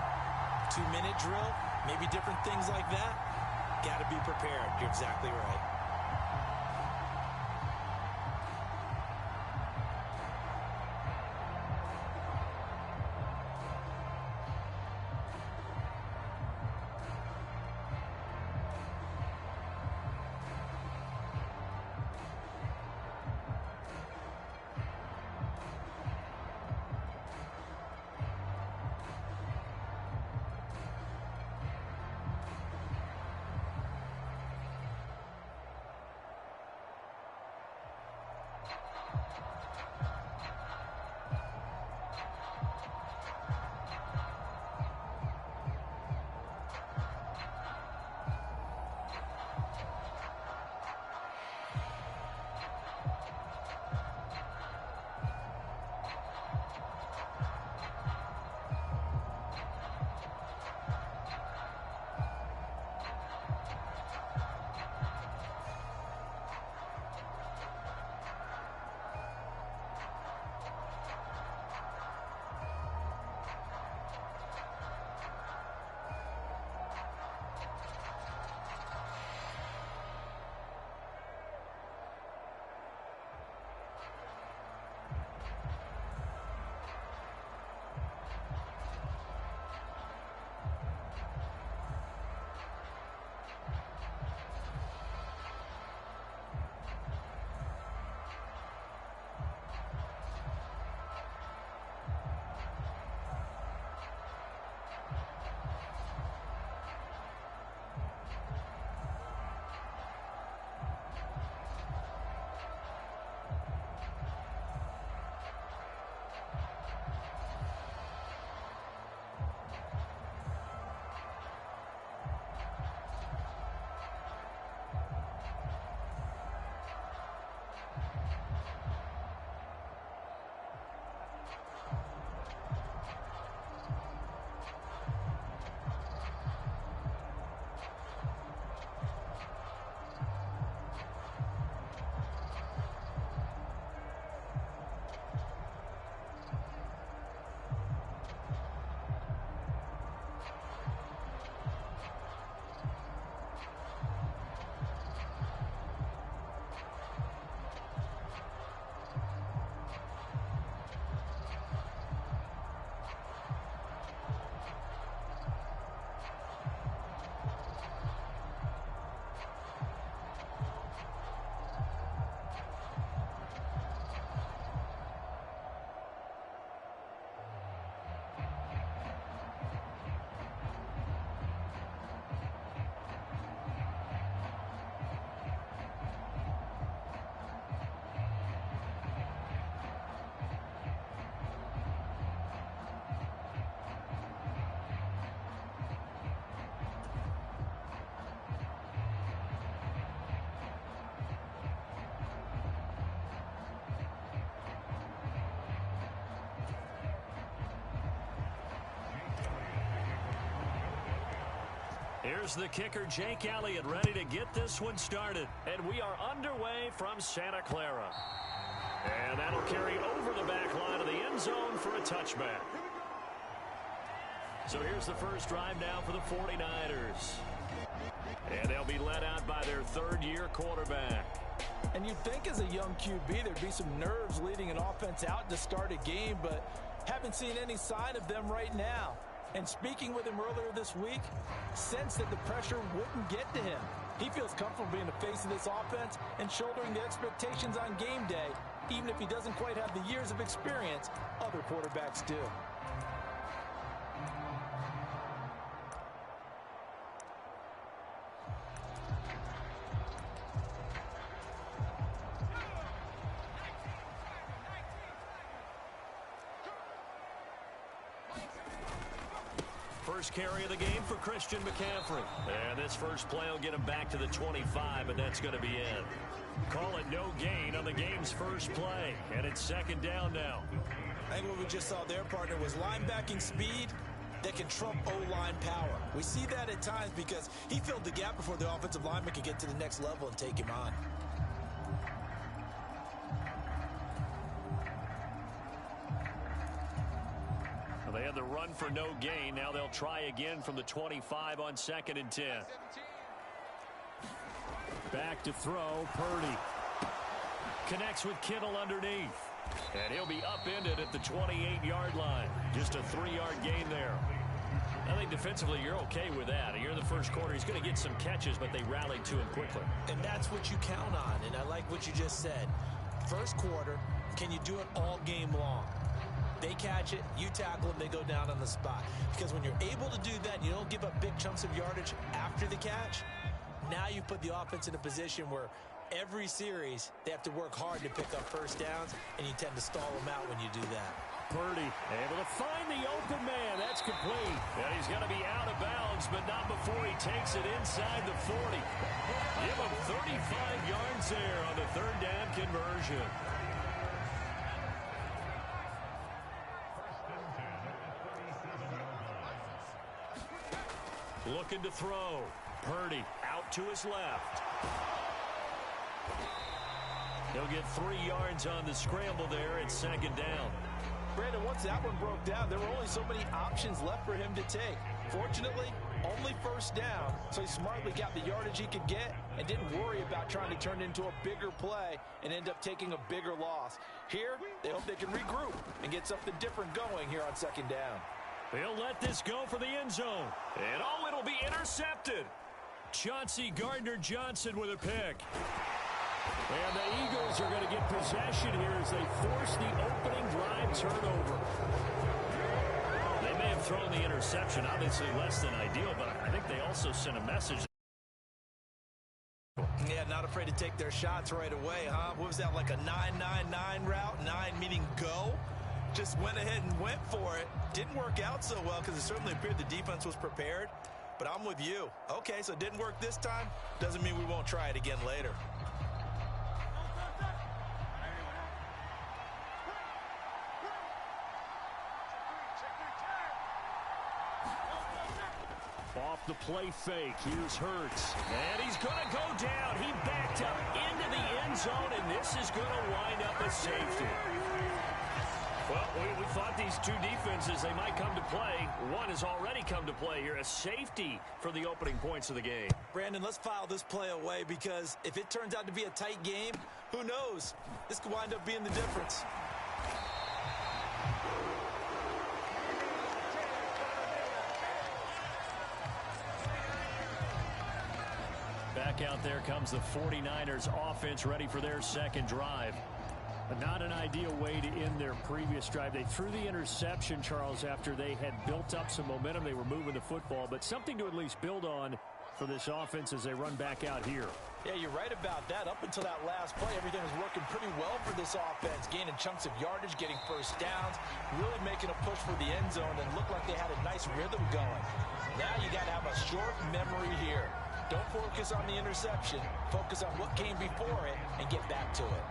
2-minute drill? Maybe different things like that. Got to be prepared. You're exactly right. Here's the kicker, Jake Elliott, ready to get this one started. And we are underway from Santa Clara. And that'll carry over the back line of the end zone for a touchback. So here's the first drive now for the 49ers. And they'll be led out by their third-year quarterback. And you'd think as a young QB there'd be some nerves leading an offense out to start a game, but haven't seen any sign of them right now. And speaking with him earlier this week, sensed that the pressure wouldn't get to him. He feels comfortable being the face of this offense and shouldering the expectations on game day, even if he doesn't quite have the years of experience other quarterbacks do. first carry of the game for Christian McCaffrey. And this first play will get him back to the 25, but that's going to be it. Call it no gain on the game's first play. And it's second down now. I think what we just saw there, partner, was linebacking speed that can trump O-line power. We see that at times because he filled the gap before the offensive lineman could get to the next level and take him on. Well, they had the run for no gain. Now they'll try again from the 25 on 2nd and 10. Back to throw, Purdy. Connects with Kittle underneath. And he'll be upended at the 28-yard line. Just a 3-yard gain there. I think defensively you're okay with that. You're in the first quarter. He's going to get some catches, but they rallied to him quickly. And that's what you count on, and I like what you just said. First quarter, can you do it all game long? They catch it, you tackle them, they go down on the spot. Because when you're able to do that, you don't give up big chunks of yardage after the catch. Now you put the offense in a position where every series they have to work hard to pick up first downs, and you tend to stall them out when you do that. Purdy able to find the open man. That's complete. And he's going to be out of bounds, but not before he takes it inside the 40. Give him 35 yards there on the third down conversion. Looking to throw. Purdy out to his left. He'll get 3 yards on the scramble there at second down. Brandon, once that one broke down, there were only so many options left for him to take. Fortunately, only first down, so he smartly got the yardage he could get and didn't worry about trying to turn it into a bigger play and end up taking a bigger loss. Here, they hope they can regroup and get something different going here on second down. He'll let this go for the end zone. And oh, it'll be intercepted. Chauncey Gardner-Johnson with a pick. And the Eagles are going to get possession here as they force the opening drive turnover. They may have thrown the interception, obviously less than ideal, but I think they also sent a message. Yeah, not afraid to take their shots right away, huh? What was that, like a 9-9-9 route? 9 meaning go? Just went ahead and went for it. Didn't work out so well because it certainly appeared the defense was prepared. But I'm with you. Okay, so it didn't work this time. Doesn't mean we won't try it again later. Off the play fake. Here's Hurts. And he's going to go down. He backed up into the end zone, and this is going to wind up a safety. Well, we thought these two defenses, they might come to play. One has already come to play here. A safety for the opening points of the game. Brandon, let's file this play away because if it turns out to be a tight game, who knows? This could wind up being the difference. Back out there comes the 49ers offense ready for their second drive. Not an ideal way to end their previous drive. They threw the interception, Charles, after they had built up some momentum. They were moving the football, but something to at least build on for this offense as they run back out here. Yeah, you're right about that. Up until that last play, everything was working pretty well for this offense, gaining chunks of yardage, getting first downs, really making a push for the end zone, and looked like they had a nice rhythm going. Now you got to have a short memory here. Don't focus on the interception. Focus on what came before it and get back to it.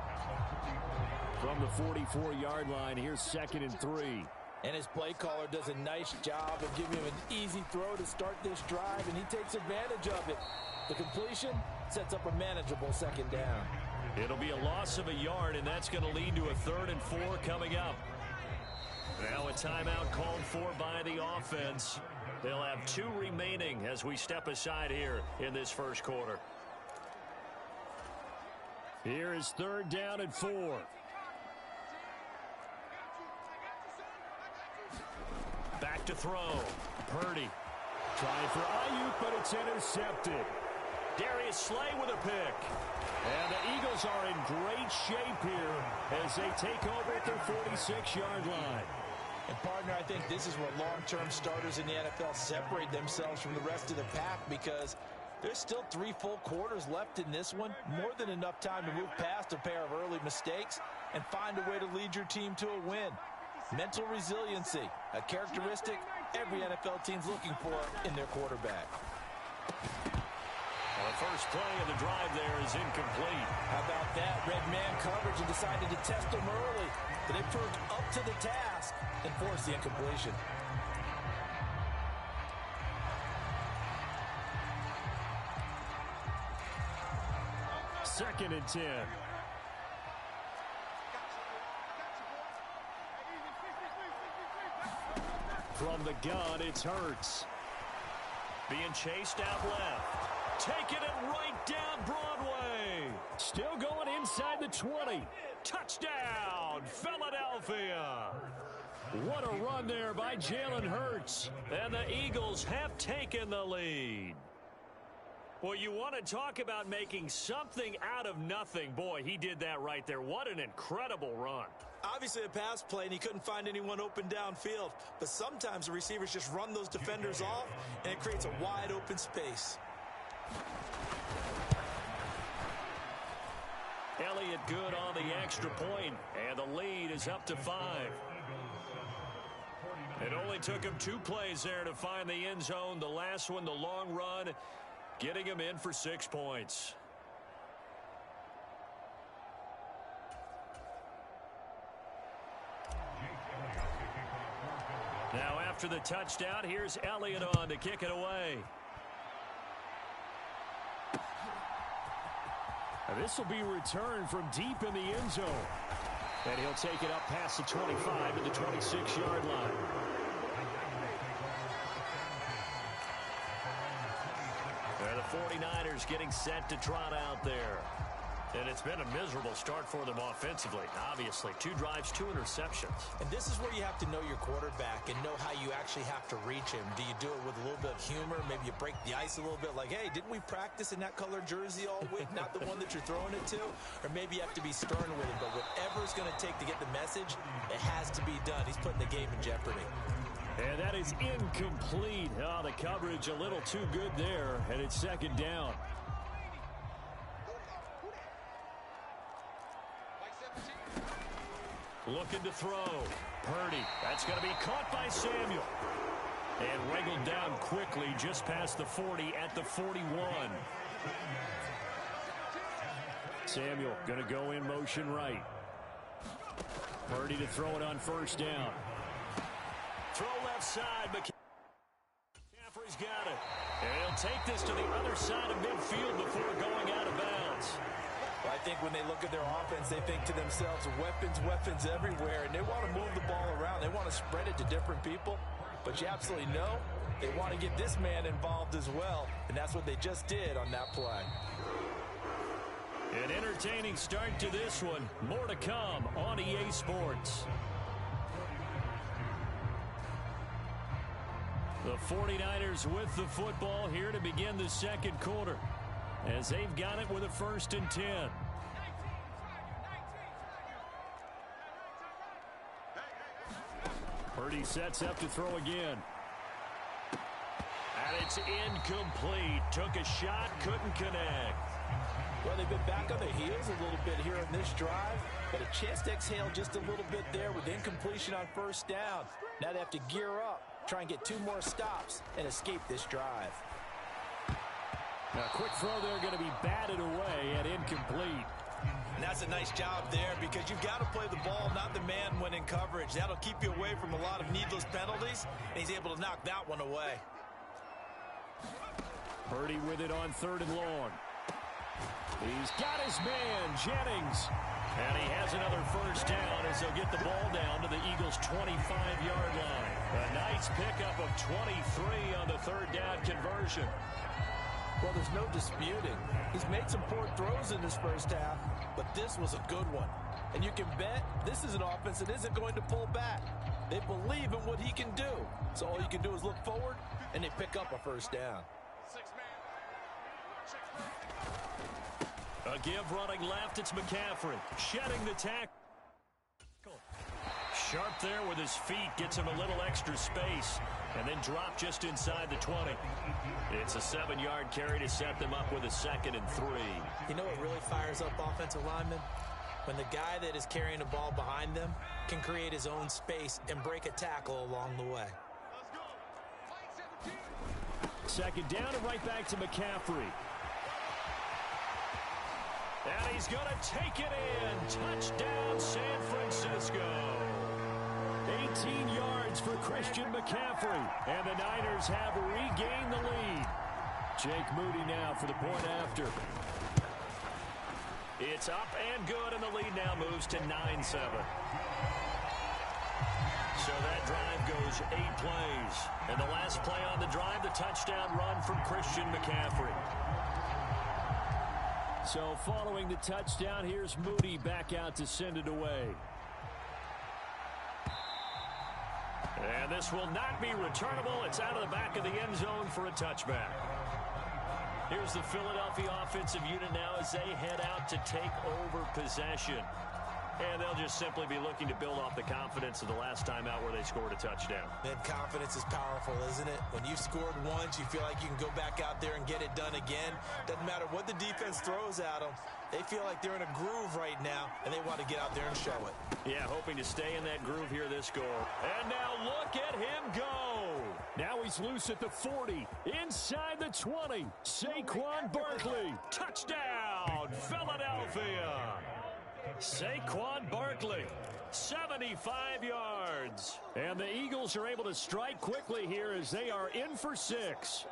From the 44-yard line, here's 2nd and 3. And his play caller does a nice job of giving him an easy throw to start this drive, and he takes advantage of it. The completion sets up a manageable second down. It'll be a loss of a yard, and that's going to lead to a 3rd and 4 coming up. Now a timeout called for by the offense. They'll have 2 remaining as we step aside here in this first quarter. Here is 3rd down and 4. Back to throw. Purdy. Trying for Ayuk, but it's intercepted. Darius Slay with a pick. And the Eagles are in great shape here as they take over at their 46-yard line. And, partner, I think this is where long-term starters in the NFL separate themselves from the rest of the pack because there's still 3 full quarters left in this one. More than enough time to move past a pair of early mistakes and find a way to lead your team to a win. Mental resiliency, a characteristic every NFL team's looking for in their quarterback. Well, the first play of the drive there is incomplete. How about that? Red man coverage and decided to test them early. But they proved up to the task and forced the incompletion. Second and 10. From the gun, it's Hurts. Being chased out left. Taking it right down Broadway. Still going inside the 20. Touchdown, Philadelphia. What a run there by Jalen Hurts. And the Eagles have taken the lead. Well, you want to talk about making something out of nothing. Boy, he did that right there. What an incredible run. Obviously a pass play, and he couldn't find anyone open downfield. But sometimes the receivers just run those defenders off, and it creates a wide open space. Elliott good on the extra point, and the lead is up to 5. It only took him 2 plays there to find the end zone. The last one, the long run, getting him in for 6 points. Now after the touchdown, here's Elliott on to kick it away. Now this will be returned from deep in the end zone. And he'll take it up past the 25 to the 26-yard line. And the 49ers getting set to trot out there. And it's been a miserable start for them offensively, obviously. 2 drives, 2 interceptions. And this is where you have to know your quarterback and know how you actually have to reach him. Do you do it with a little bit of humor? Maybe you break the ice a little bit like, hey, didn't we practice in that color jersey all week? Not the one that you're throwing it to? Or maybe you have to be stern with it. But whatever it's going to take to get the message, it has to be done. He's putting the game in jeopardy. And that is incomplete. Oh, the coverage a little too good there, and it's second down. Looking to throw. Purdy. That's going to be caught by Samuel. And wriggled down quickly just past the 40 at the 41. Samuel going to go in motion right. Purdy to throw it on first down. Throw left side. McCaffrey's got it. And he'll take this to the other side of midfield before going out of bounds. Well, I think when they look at their offense, they think to themselves, weapons everywhere, and they want to move the ball around. They want to spread it to different people, but you absolutely know they want to get this man involved as well, and that's what they just did on that play. An entertaining start to this one. More to come on EA Sports. The 49ers with the football here to begin the second quarter, as they've got it with a 1st and 10. Purdy sets up to throw again. And it's incomplete. Took a shot, couldn't connect. Well, they've been back on their heels a little bit here in this drive, but a chance to exhale just a little bit there with incompletion on first down. Now they have to gear up, try and get 2 more stops, and escape this drive. A quick throw there going to be batted away and incomplete. And that's a nice job there because you've got to play the ball, not the man when in coverage. That'll keep you away from a lot of needless penalties, and he's able to knock that one away. Purdy with it on 3rd and long. He's got his man, Jennings. And he has another first down as they'll get the ball down to the Eagles' 25-yard line. A nice pickup of 23 on the 3rd down conversion. Well, there's no disputing. He's made some poor throws in this first half, but this was a good one. And you can bet this is an offense that isn't going to pull back. They believe in what he can do. So all you can do is look forward, and they pick up a first down. A give running left, it's McCaffrey. Shedding the tackle. Sharp there with his feet, gets him a little extra space, and then drop just inside the 20. It's a 7-yard carry to set them up with a 2nd and 3. You know what really fires up offensive linemen? when the guy that is carrying the ball behind them can create his own space and break a tackle along the way. Second down and right back to McCaffrey. And he's going to take it in. Touchdown, San Francisco. 18 yards for Christian McCaffrey. And the Niners have regained the lead. Jake Moody now for the point after. It's up and good, and the lead now moves to 9-7. So that drive goes 8 plays. And the last play on the drive, the touchdown run from Christian McCaffrey. So following the touchdown, here's Moody back out to send it away. And this will not be returnable. It's out of the back of the end zone for a touchback. Here's the Philadelphia offensive unit now as they head out to take over possession. And they'll just simply be looking to build off the confidence of the last time out where they scored a touchdown. And confidence is powerful, isn't it? When you've scored once, you feel like you can go back out there and get it done again. Doesn't matter what the defense throws at them. They feel like they're in a groove right now, and they want to get out there and show it. Yeah, hoping to stay in that groove here this goal. And now look at him go. Now he's loose at the 40. Inside the 20. Saquon Barkley. Touchdown, Philadelphia. Saquon Barkley, 75 yards. And the Eagles are able to strike quickly here as they are in for 6.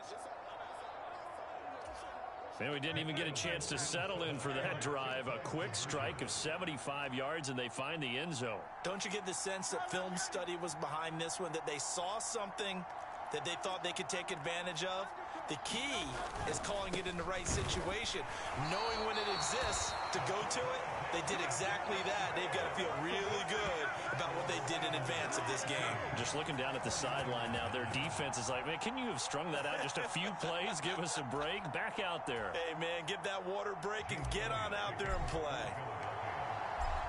And we didn't even get a chance to settle in for that drive. A quick strike of 75 yards, and they find the end zone. Don't you get the sense that film study was behind this one, that they saw something that they thought they could take advantage of? The key is calling it in the right situation, knowing when it exists to go to it. They did exactly that. They've got to feel really good about what they did in advance of this game. Just looking down at the sideline now, their defense is like, man, can you have strung that out just a few plays? Give us a break. Back out there. Hey, man, give that water break and get on out there and play.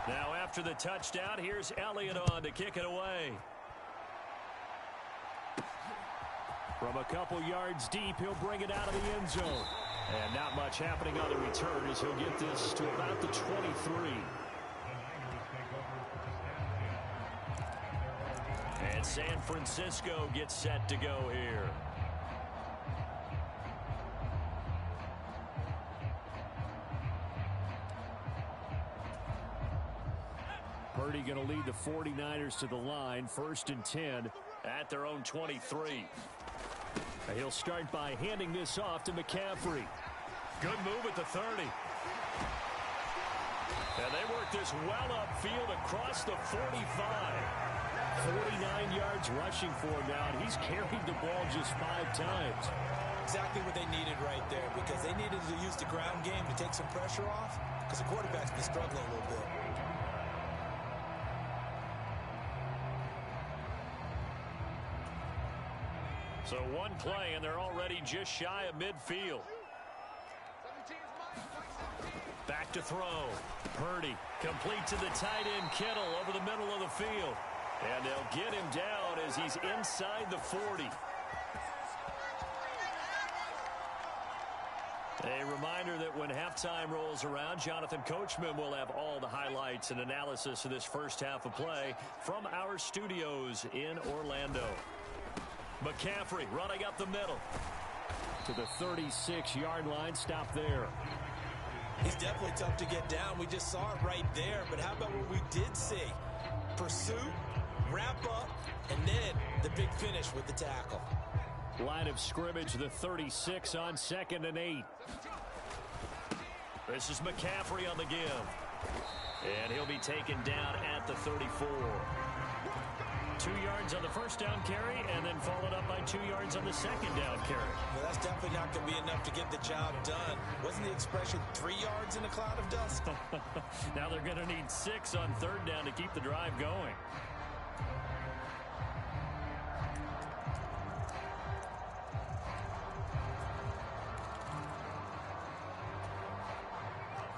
Now after the touchdown, here's Elliott on to kick it away. From a couple yards deep, he'll bring it out of the end zone. And not much happening on the return as he'll get this to about the 23. And San Francisco gets set to go here. Purdy going to lead the 49ers to the line. 1st and 10 at their own 23. He'll start by handing this off to McCaffrey. Good move at the 30. And they work this well upfield across the 45. 49 yards rushing for him now, and he's carried the ball just 5 times. Exactly what they needed right there, because they needed to use the ground game to take some pressure off, because the quarterback's been struggling a little bit. So one play, and they're already just shy of midfield. Back to throw. Purdy complete to the tight end Kittle over the middle of the field. And they'll get him down as he's inside the 40. A reminder that when halftime rolls around, Jonathan Coachman will have all the highlights and analysis of this first half of play from our studios in Orlando. McCaffrey running up the middle to the 36-yard line. Stop there. He's definitely tough to get down. We just saw it right there. But how about what we did see? Pursuit, wrap up, and then the big finish with the tackle. Line of scrimmage, the 36 on 2nd and 8. This is McCaffrey on the give. And he'll be taken down at the 34. 2 yards on the first down carry, and then followed up by 2 yards on the second down carry. Well, that's definitely not going to be enough to get the job done. Wasn't the expression 3 yards in a cloud of dust? Now they're going to need 6 on 3rd down to keep the drive going.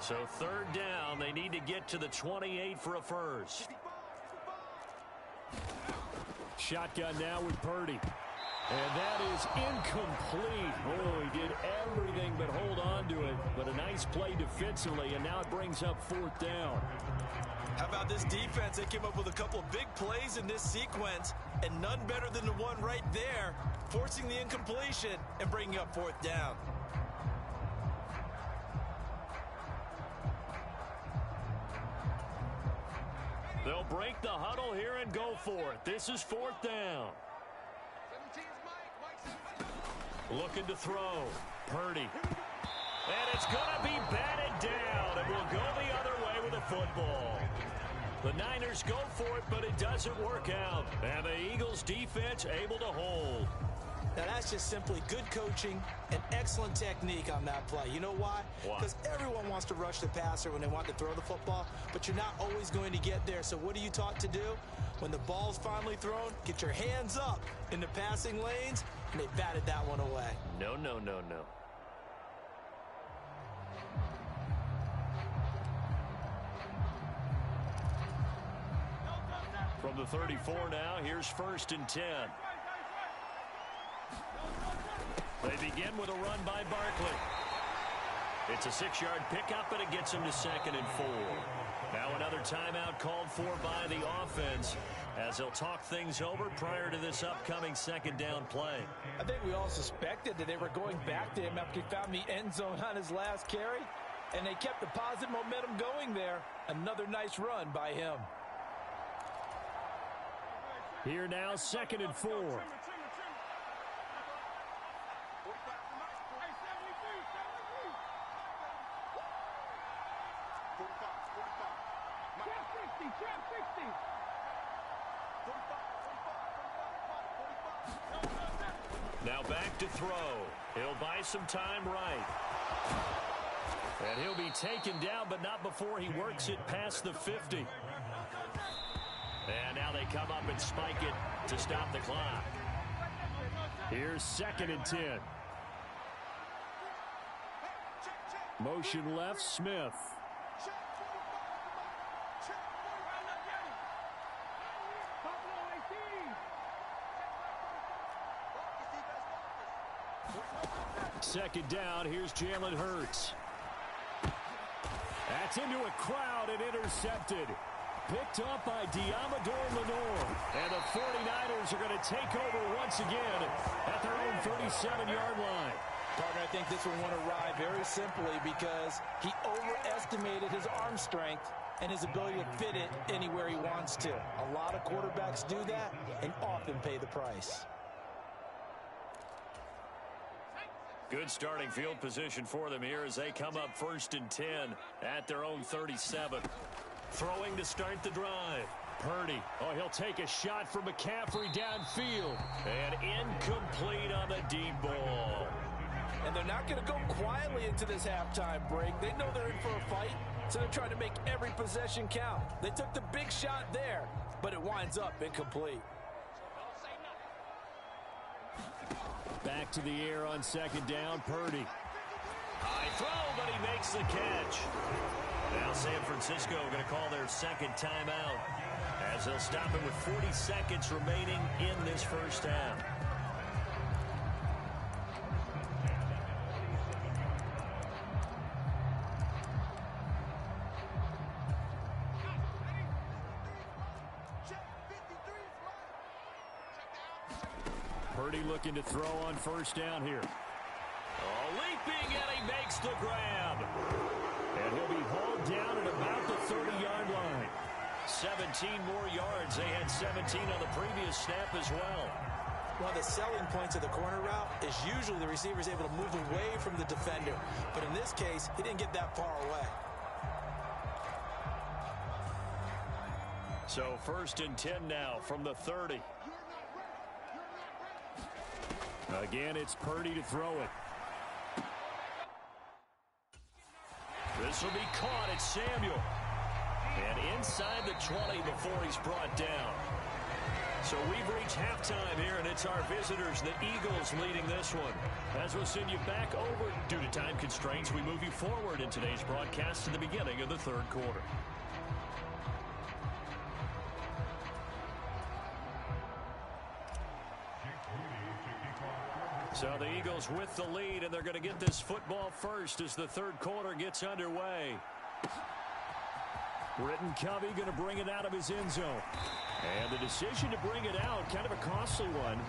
So 3rd down, they need to get to the 28 for a first. Shotgun now with Purdy. And that is incomplete. Oh, he did everything but hold on to it. But a nice play defensively, and now it brings up 4th down. How about this defense? They came up with a couple of big plays in this sequence, and none better than the one right there, forcing the incompletion and bringing up 4th down. They'll break the huddle here and go for it. This is 4th down. Looking to throw. Purdy. And it's going to be batted down. And will go the other way with the football. The Niners go for it, but it doesn't work out. And the Eagles defense able to hold. Now, that's just simply good coaching and excellent technique on that play. You know why? Because everyone wants to rush the passer when they want to throw the football, but you're not always going to get there. So what are you taught to do? When the ball's finally thrown, get your hands up in the passing lanes, and they batted that one away. No, no, no, no. From the 34 now, here's 1st and 10. They begin with a run by Barkley. It's a 6-yard pickup, and it gets him to 2nd and 4. Now another timeout called for by the offense as they'll talk things over prior to this upcoming 2nd down play. I think we all suspected that they were going back to him after he found the end zone on his last carry, and they kept the positive momentum going there. Another nice run by him. Here now, 2nd and 4. Now back to throw. He'll buy some time right. And he'll be taken down, but not before he works it past the 50. And now they come up and spike it to stop the clock. Here's 2nd and 10. Motion left, Smith. Second down, here's Jalen Hurts. That's into a crowd and intercepted. Picked up by Diamador Lenore. And the 49ers are going to take over once again at their own 37-yard line. Partner, I think this one won't arrive very simply because he overestimated his arm strength and his ability to fit it anywhere he wants to. A lot of quarterbacks do that and often pay the price. Good starting field position for them here as they come up 1st and 10 at their own 37. Throwing to start the drive. Purdy. Oh, he'll take a shot from McCaffrey downfield. And incomplete on the deep ball. And they're not going to go quietly into this halftime break. They know they're in for a fight, so they're trying to make every possession count. They took the big shot there, but it winds up incomplete. Back to the air on 2nd down, Purdy. High throw, but he makes the catch. Now San Francisco going to call their 2nd timeout as they'll stop it with 40 seconds remaining in this first half. Purdy looking to throw on 1st down here. Oh, leaping, and he makes the grab. And he'll be hauled down at about the 30-yard line. 17 more yards. They had 17 on the previous snap as well. One of the selling points of the corner route is usually the receiver is able to move away from the defender. But in this case, he didn't get that far away. So 1st and 10 now from the 30. Again, it's Purdy to throw it. This will be caught. It's Samuel. And inside the 20 before he's brought down. So we've reached halftime here, and it's our visitors, the Eagles, leading this one. As we'll send you back over, due to time constraints, we move you forward in today's broadcast to the beginning of the 3rd quarter. So the Eagles with the lead, and they're going to get this football first as the third quarter gets underway. Britton Covey going to bring it out of his end zone. And the decision to bring it out, kind of a costly one.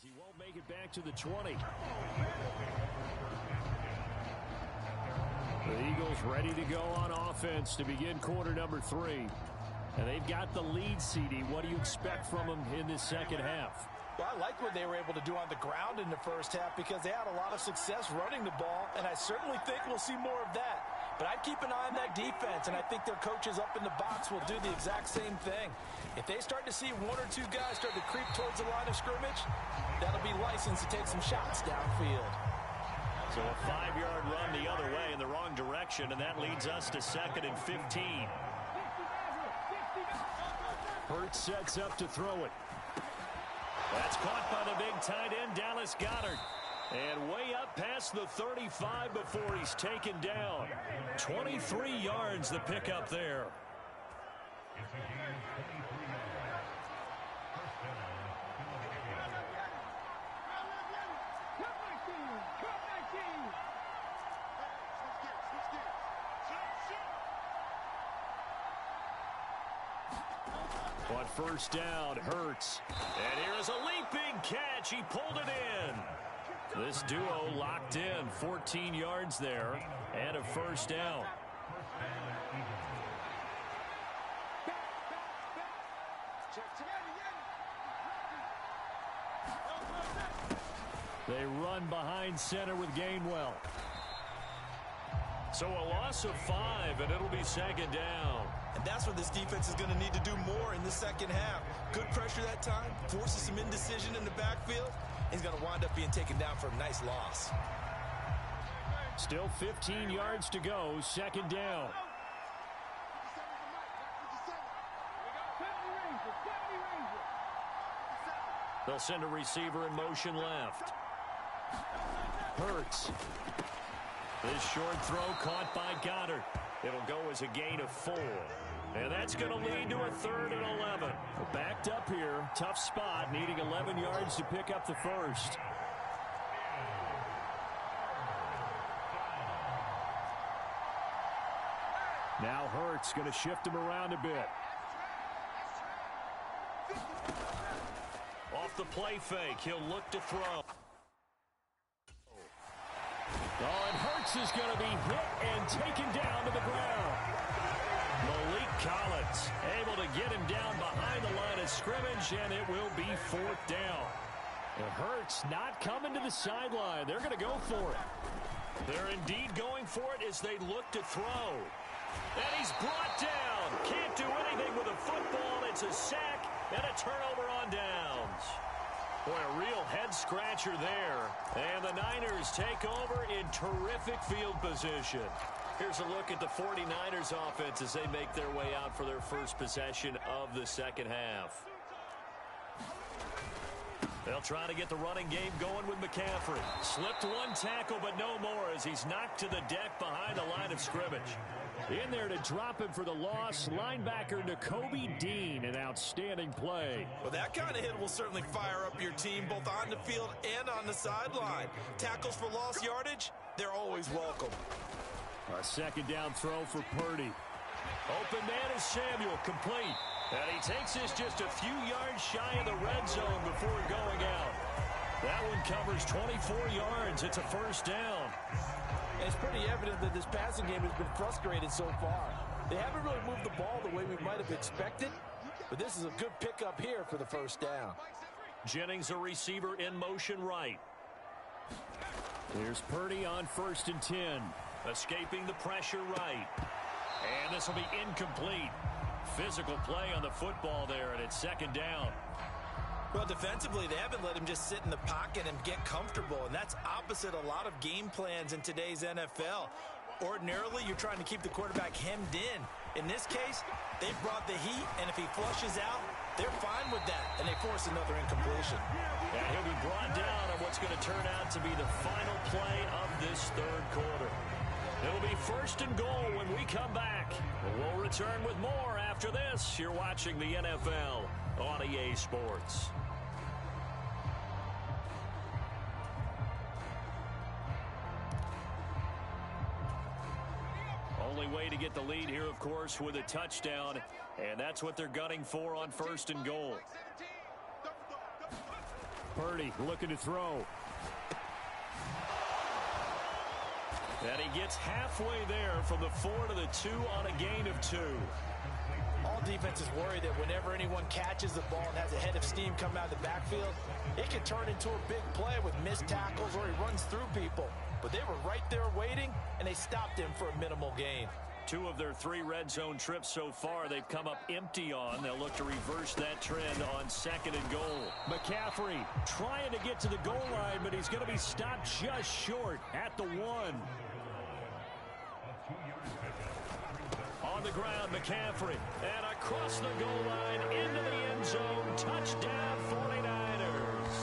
He won't make it back to the 20. The Eagles ready to go on offense to begin quarter number 3. And they've got the lead, CD. What do you expect from them in this second half? Well, I like what they were able to do on the ground in the first half because they had a lot of success running the ball, and I certainly think we'll see more of that. But I'd keep an eye on that defense, and I think their coaches up in the box will do the exact same thing. If they start to see one or two guys start to creep towards the line of scrimmage, that'll be license to take some shots downfield. So a 5-yard run the other way in the wrong direction, and that leads us to 2nd and 15. Hurts sets up to throw it. That's caught by the big tight end, Dallas Goedert. And way up past the 35 before he's taken down. 23 yards the pickup there. On first down, Hurts. And here's a leaping catch. He pulled it in. This duo locked in. 14 yards there and a first down. They run behind center with Gainwell. So a loss of 5, and it'll be 2nd down. And that's what this defense is going to need to do more in the second half. Good pressure that time, forces some indecision in the backfield. He's going to wind up being taken down for a nice loss. Still 15 yards to go, 2nd down. They'll send a receiver in motion left. Hurts. This short throw caught by Goddard. It'll go as a gain of 4. And that's going to lead to a 3rd and 11. Backed up here. Tough spot. Needing 11 yards to pick up the first. Now Hurts going to shift him around a bit. Off the play fake. He'll look to throw. Oh, and Hurts is going to be hit and taken down to the ground. Malik Collins able to get him down behind the line of scrimmage, and it will be 4th down. And Hurts not coming to the sideline. They're going to go for it. They're indeed going for it as they look to throw. And he's brought down. Can't do anything with a football. It's a sack and a turnover on downs. Boy, a real head-scratcher there. And the Niners take over in terrific field position. Here's a look at the 49ers offense as they make their way out for their first possession of the second half. They'll try to get the running game going with McCaffrey. Slipped one tackle, but no more as he's knocked to the deck behind the line of scrimmage. In there to drop him for the loss, linebacker Nakobe Dean, an outstanding play. Well, that kind of hit will certainly fire up your team both on the field and on the sideline. Tackles for lost yardage, they're always welcome. A 2nd down throw for Purdy. Open man is Samuel, complete. And he takes this just a few yards shy of the red zone before going out. That one covers 24 yards. It's a first down. It's pretty evident that this passing game has been frustrated so far. They haven't really moved the ball the way we might have expected, but this is a good pickup here for the first down. Jennings, a receiver in motion right. Here's Purdy on 1st and 10. Escaping the pressure right. And this will be incomplete. Physical play on the football there, and it's second down. Well, defensively, they haven't let him just sit in the pocket and get comfortable, and that's opposite a lot of game plans in today's NFL. Ordinarily, you're trying to keep the quarterback hemmed in. In this case, they've brought the heat, and if he flushes out, they're fine with that, and they force another incompletion. And he'll be brought down on what's going to turn out to be the final play of this third quarter. It'll be first and goal when we come back. We'll return with more after this. You're watching the NFL on EA Sports. Only way to get the lead here, of course, with a touchdown, and that's what they're gunning for on first and goal. Purdy looking to throw. And he gets halfway there from the 4 to the 2 on a gain of 2. All defenses worry that whenever anyone catches the ball and has a head of steam come out of the backfield, it can turn into a big play with missed tackles or he runs through people. But they were right there waiting, and they stopped him for a minimal gain. 2 of their 3 red zone trips so far they've come up empty on. They'll look to reverse that trend on second and goal. McCaffrey trying to get to the goal line, but he's going to be stopped just short at the 1. On the ground, McCaffrey. And across the goal line into the end zone. Touchdown, 49ers.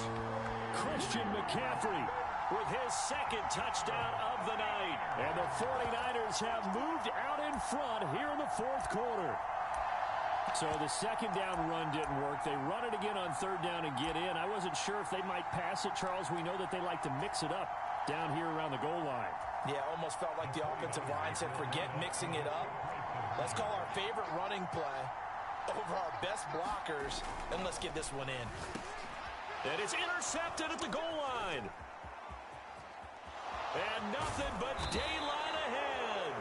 Christian McCaffrey with his second touchdown of the night. And the 49ers have moved out in front here in the fourth quarter. So the second down run didn't work. They run it again on third down and get in. I wasn't sure if they might pass it, Charles. We know that they like to mix it up down here around the goal line. Yeah, almost felt like the offensive line said, forget mixing it up. Let's call our favorite running play over our best blockers, and let's get this one in. And it's intercepted at the goal line. And nothing but daylight ahead.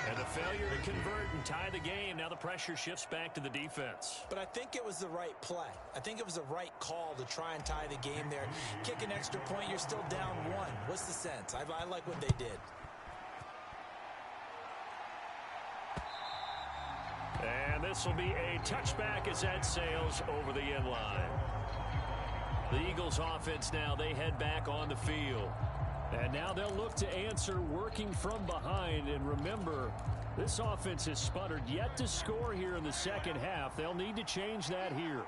And the failure to convert and tie the game. Now the pressure shifts back to the defense. But I think it was the right play. I think it was the right call to try and tie the game there. Kick an extra point, you're still down 1. What's the sense? I like what they did. And this will be a touchback as that sails over the end line. The Eagles offense now, they head back on the field. And now they'll look to answer working from behind. And remember, this offense has sputtered yet to score here in the second half. They'll need to change that here.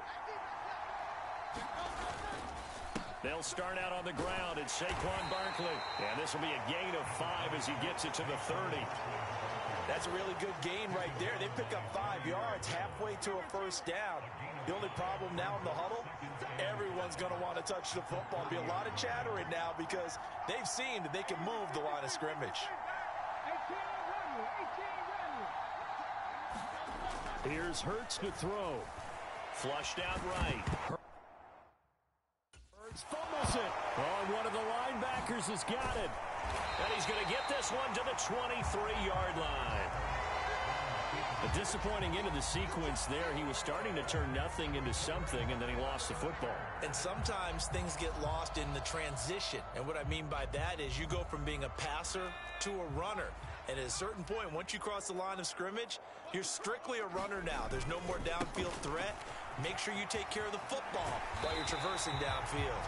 They'll start out on the ground at Saquon Barkley. And this will be a gain of 5 as he gets it to the 30. That's a really good gain right there. They pick up 5 yards halfway to a first down. The only problem now in the huddle, everyone's going to want to touch the football. Be a lot of chattering now because they've seen that they can move the line of scrimmage. Here's Hurts to throw. Flushed out right. Hurts fumbles it. Oh, one of the linebackers has got it. And he's going to get this one to the 23-yard line. A disappointing end of the sequence there. He was starting to turn nothing into something, and then he lost the football. And sometimes things get lost in the transition. And what I mean by that is you go from being a passer to a runner. And at a certain point, once you cross the line of scrimmage, you're strictly a runner now. There's no more downfield threat. Make sure you take care of the football while you're traversing downfield.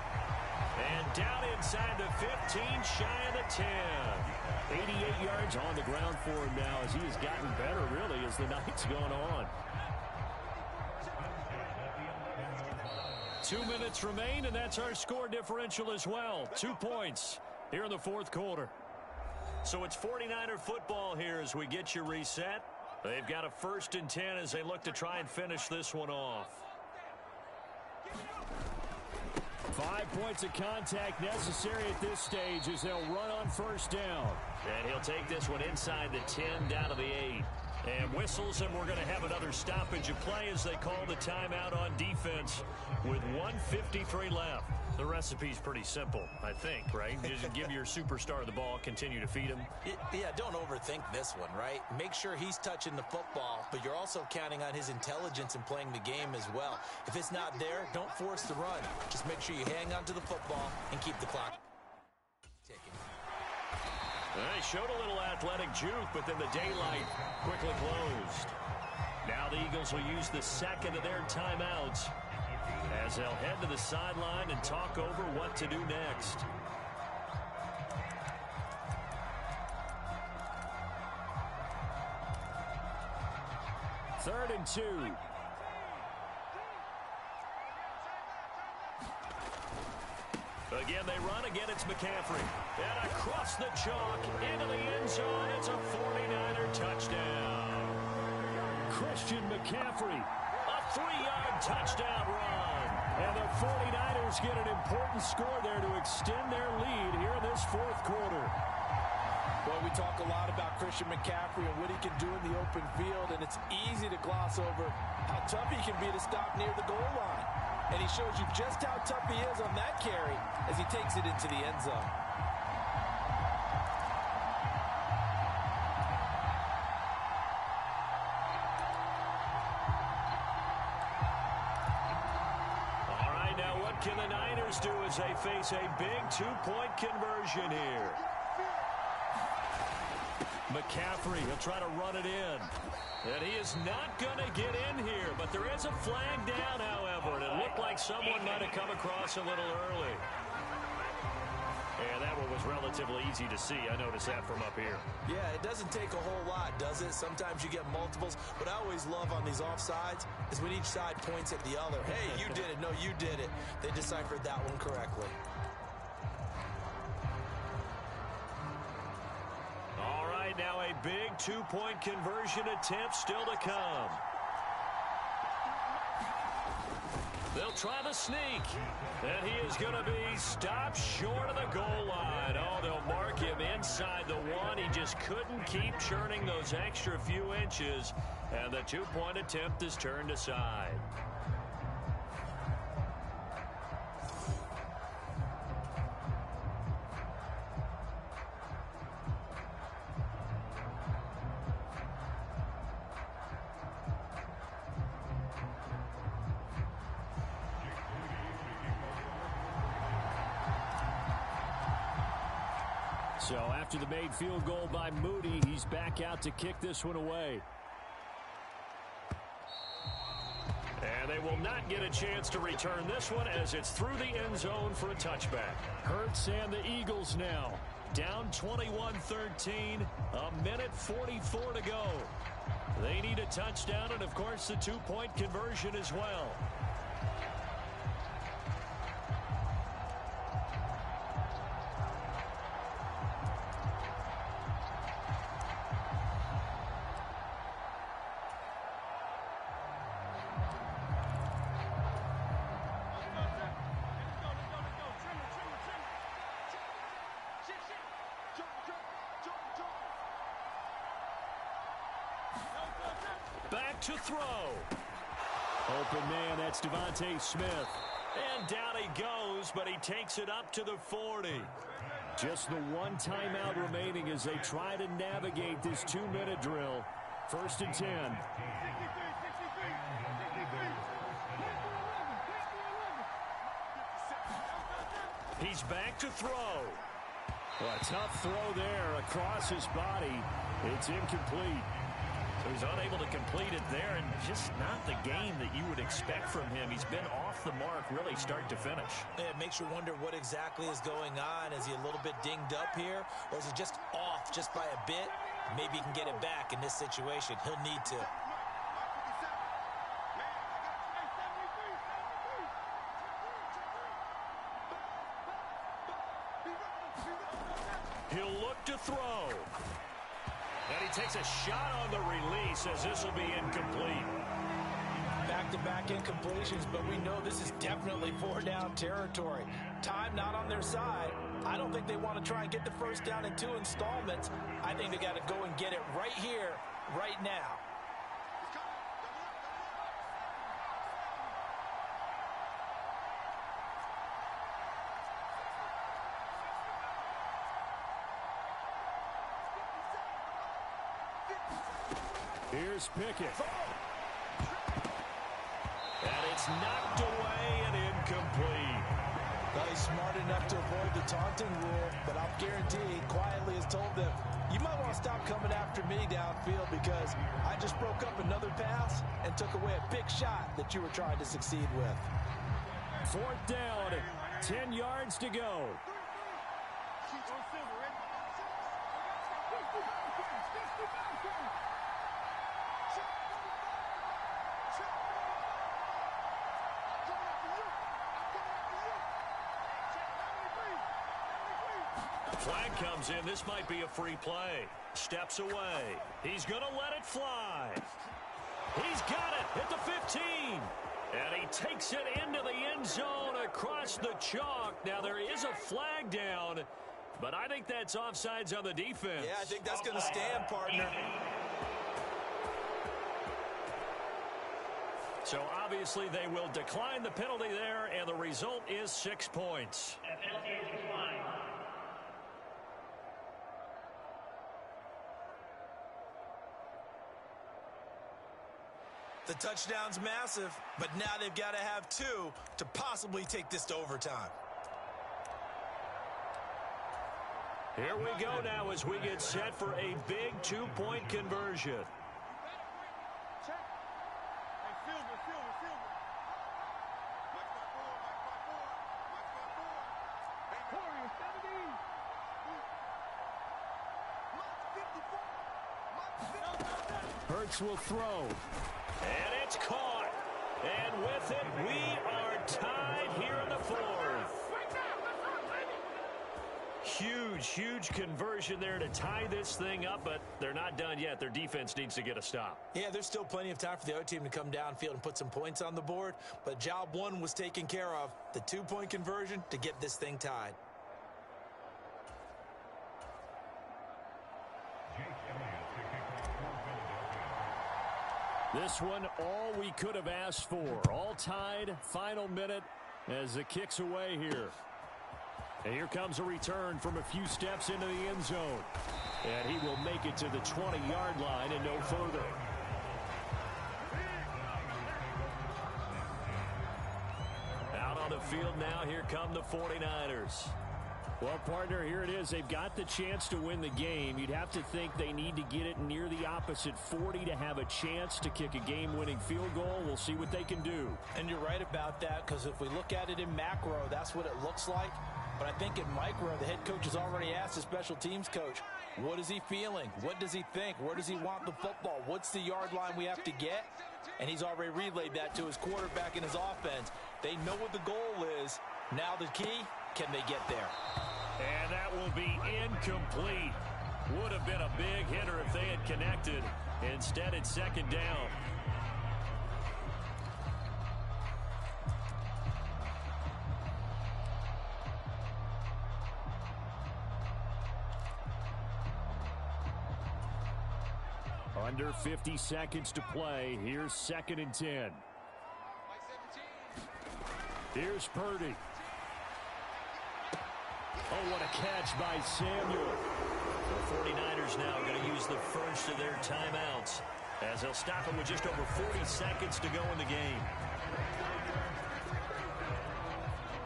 And down inside the 15, shy of the 10. 88 yards on the ground for him now as he has gotten better, really, as the night's going on. 2 minutes remain, and that's our score differential as well. 2 points here in the fourth quarter. So it's 49er football here as we get you reset. They've got a 1st and 10 as they look to try and finish this one off. 5 points of contact necessary at this stage as they'll run on first down. And he'll take this one inside the 10 down to the 8. And whistles, and we're going to have another stoppage of play as they call the timeout on defense with 1:53 left. The recipe's pretty simple, I think, right? Just give your superstar the ball, continue to feed him. Yeah, don't overthink this one, right? Make sure he's touching the football, but you're also counting on his intelligence in playing the game as well. If it's not there, don't force the run. Just make sure you hang on to the football and keep the clock ticking. They showed a little athletic juke, but then the daylight quickly closed. Now the Eagles will use the second of their timeouts as they'll head to the sideline and talk over what to do next. Third and 2. Again, they run. Again, it's McCaffrey. And across the chalk into the end zone. It's a 49er touchdown. Christian McCaffrey, a 3-yard touchdown run. And the 49ers get an important score there to extend their lead here in this fourth quarter. Well, we talk a lot about Christian McCaffrey and what he can do in the open field, and it's easy to gloss over how tough he can be to stop near the goal line. And he shows you just how tough he is on that carry as he takes it into the end zone. All right, now what can the Niners do as they face a big two-point conversion here? McCaffrey, he'll try to run it in. And he is not going to get in here, but there is a flag down, however, and it looked like someone might have come across a little early. And that one was relatively easy to see. I noticed that from up here. Yeah, it doesn't take a whole lot, does it? Sometimes you get multiples. What I always love on these offsides is when each side points at the other. Hey, you did it. No, you did it. They deciphered that one correctly. Now a big two-point conversion attempt still to come. They'll try the sneak. And he is going to be stopped short of the goal line. Oh, they'll mark him inside the one. He just couldn't keep churning those extra few inches. And the two-point attempt is turned aside. So after the made field goal by Moody, he's back out to kick this one away. And they will not get a chance to return this one as it's through the end zone for a touchback. Hurts and the Eagles now down 21-13, a minute 44 to go. They need a touchdown and, of course, the two-point conversion as well. Back to throw. Open man, that's Devontae Smith. And down he goes, but he takes it up to the 40. Just the one timeout remaining as they try to navigate this 2-minute drill. First and 10. He's back to throw. Well, a tough throw there across his body. It's incomplete. So he's unable to complete it there, and just not the game that you would expect from him. He's been off the mark really start to finish. It makes you wonder what exactly is going on. Is he a little bit dinged up here, or is he just off just by a bit? Maybe he can get it back in this situation. He'll need to. He'll look to throw. And he takes a shot on the release as this will be incomplete. Back-to-back incompletions, but we know this is definitely 4-down territory. Time not on their side. I don't think they want to try and get the first down in 2 installments. I think they got to go and get it right here, right now. Here's Pickett. And it's knocked away and incomplete. Well, he's smart enough to avoid the taunting rule, but I'll guarantee he quietly has told them, you might want to stop coming after me downfield because I just broke up another pass and took away a big shot that you were trying to succeed with. 4th down, 10 yards to go. Flag comes in. This might be a free play. Steps away. He's going to let it fly. He's got it at the 15. And he takes it into the end zone across the chalk. Now, there is a flag down, but I think that's offsides on the defense. Yeah, I think that's going to stand, partner. So, obviously, they will decline the penalty there, and the result is 6 points. The touchdown's massive, but now they've got to have 2 to possibly take this to overtime. Here we go now as we get set for a big 2-point conversion. Hurts will throw. And it's caught. And with it, we are tied here in the 4th. Huge conversion there to tie this thing up, but they're not done yet. Their defense needs to get a stop. Yeah, there's still plenty of time for the other team to come downfield and put some points on the board, but job 1 was taken care of. The 2-point conversion to get this thing tied. This one, all we could have asked for. All tied, final minute as it kicks away here. And here comes a return from a few steps into the end zone. And he will make it to the 20-yard line and no further. Out on the field now, here come the 49ers. Well, partner, here it is. They've got the chance to win the game. You'd have to think they need to get it near the opposite 40 to have a chance to kick a game-winning field goal. We'll see what they can do. And you're right about that, because if we look at it in macro, that's what it looks like. But I think in micro, the head coach has already asked the special teams coach, what is he feeling? What does he think? Where does he want the football? What's the yard line we have to get? And he's already relayed that to his quarterback and his offense. They know what the goal is. Now the key, can they get there? And that will be incomplete. Would have been a big hitter if they had connected. Instead, it's 2nd down. Under 50 seconds to play. Here's 2nd and 10. Here's Purdy. Oh, what a catch by Samuel. The 49ers now going to use the first of their timeouts as they'll stop it with just over 40 seconds to go in the game.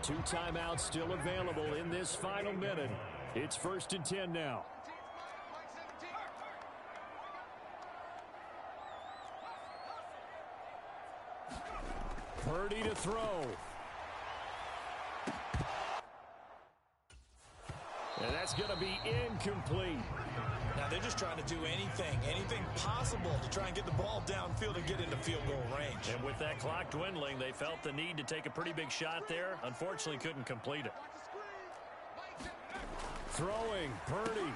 2 timeouts still available in this final minute. It's 1st and 10 now. Purdy to throw. And that's going to be incomplete. Now they're just trying to do anything possible to try and get the ball downfield and get into field goal range. And with that clock dwindling, they felt the need to take a pretty big shot there. Unfortunately, couldn't complete it. Throwing, Purdy.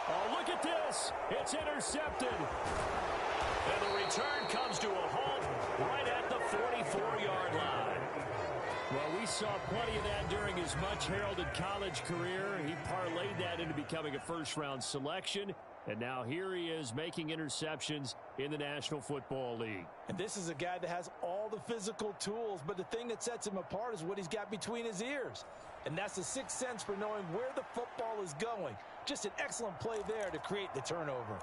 Oh, look at this. It's intercepted. And the return comes to a halt right at the 44-yard line. Well, we saw plenty of that during his much-heralded college career. He parlayed that into becoming a first-round selection. And now here he is making interceptions in the National Football League. And this is a guy that has all the physical tools, but the thing that sets him apart is what he's got between his ears. And that's the sixth sense for knowing where the football is going. Just an excellent play there to create the turnover.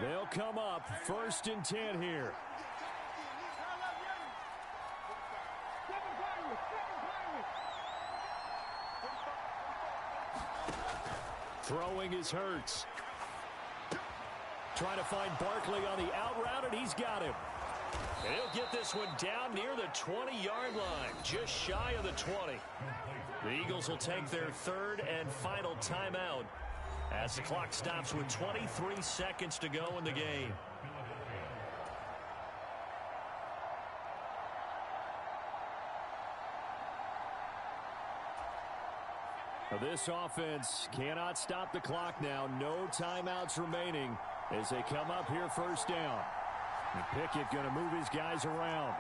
They'll come up 1st and 10 here. Throwing is Hurts. Trying to find Barkley on the out route, and he's got him. And he'll get this one down near the 20-yard line, just shy of the 20. The Eagles will take their 3rd and final timeout as the clock stops with 23 seconds to go in the game. This offense cannot stop the clock now. No timeouts remaining as they come up here 1st down. And Pickett going to move his guys around.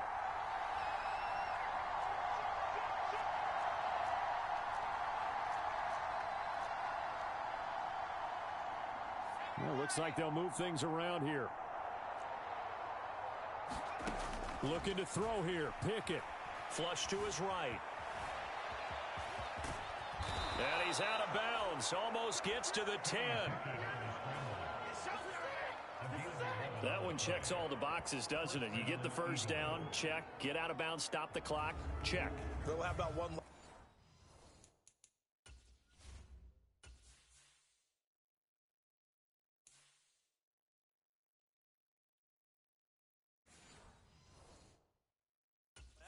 Well, looks like they'll move things around here. Looking to throw here. Pickett. Flush to his right. And he's out of bounds. Almost gets to the 10. That one checks all the boxes, doesn't it? You get the 1st down, check. Get out of bounds, stop the clock, check. We'll have about one.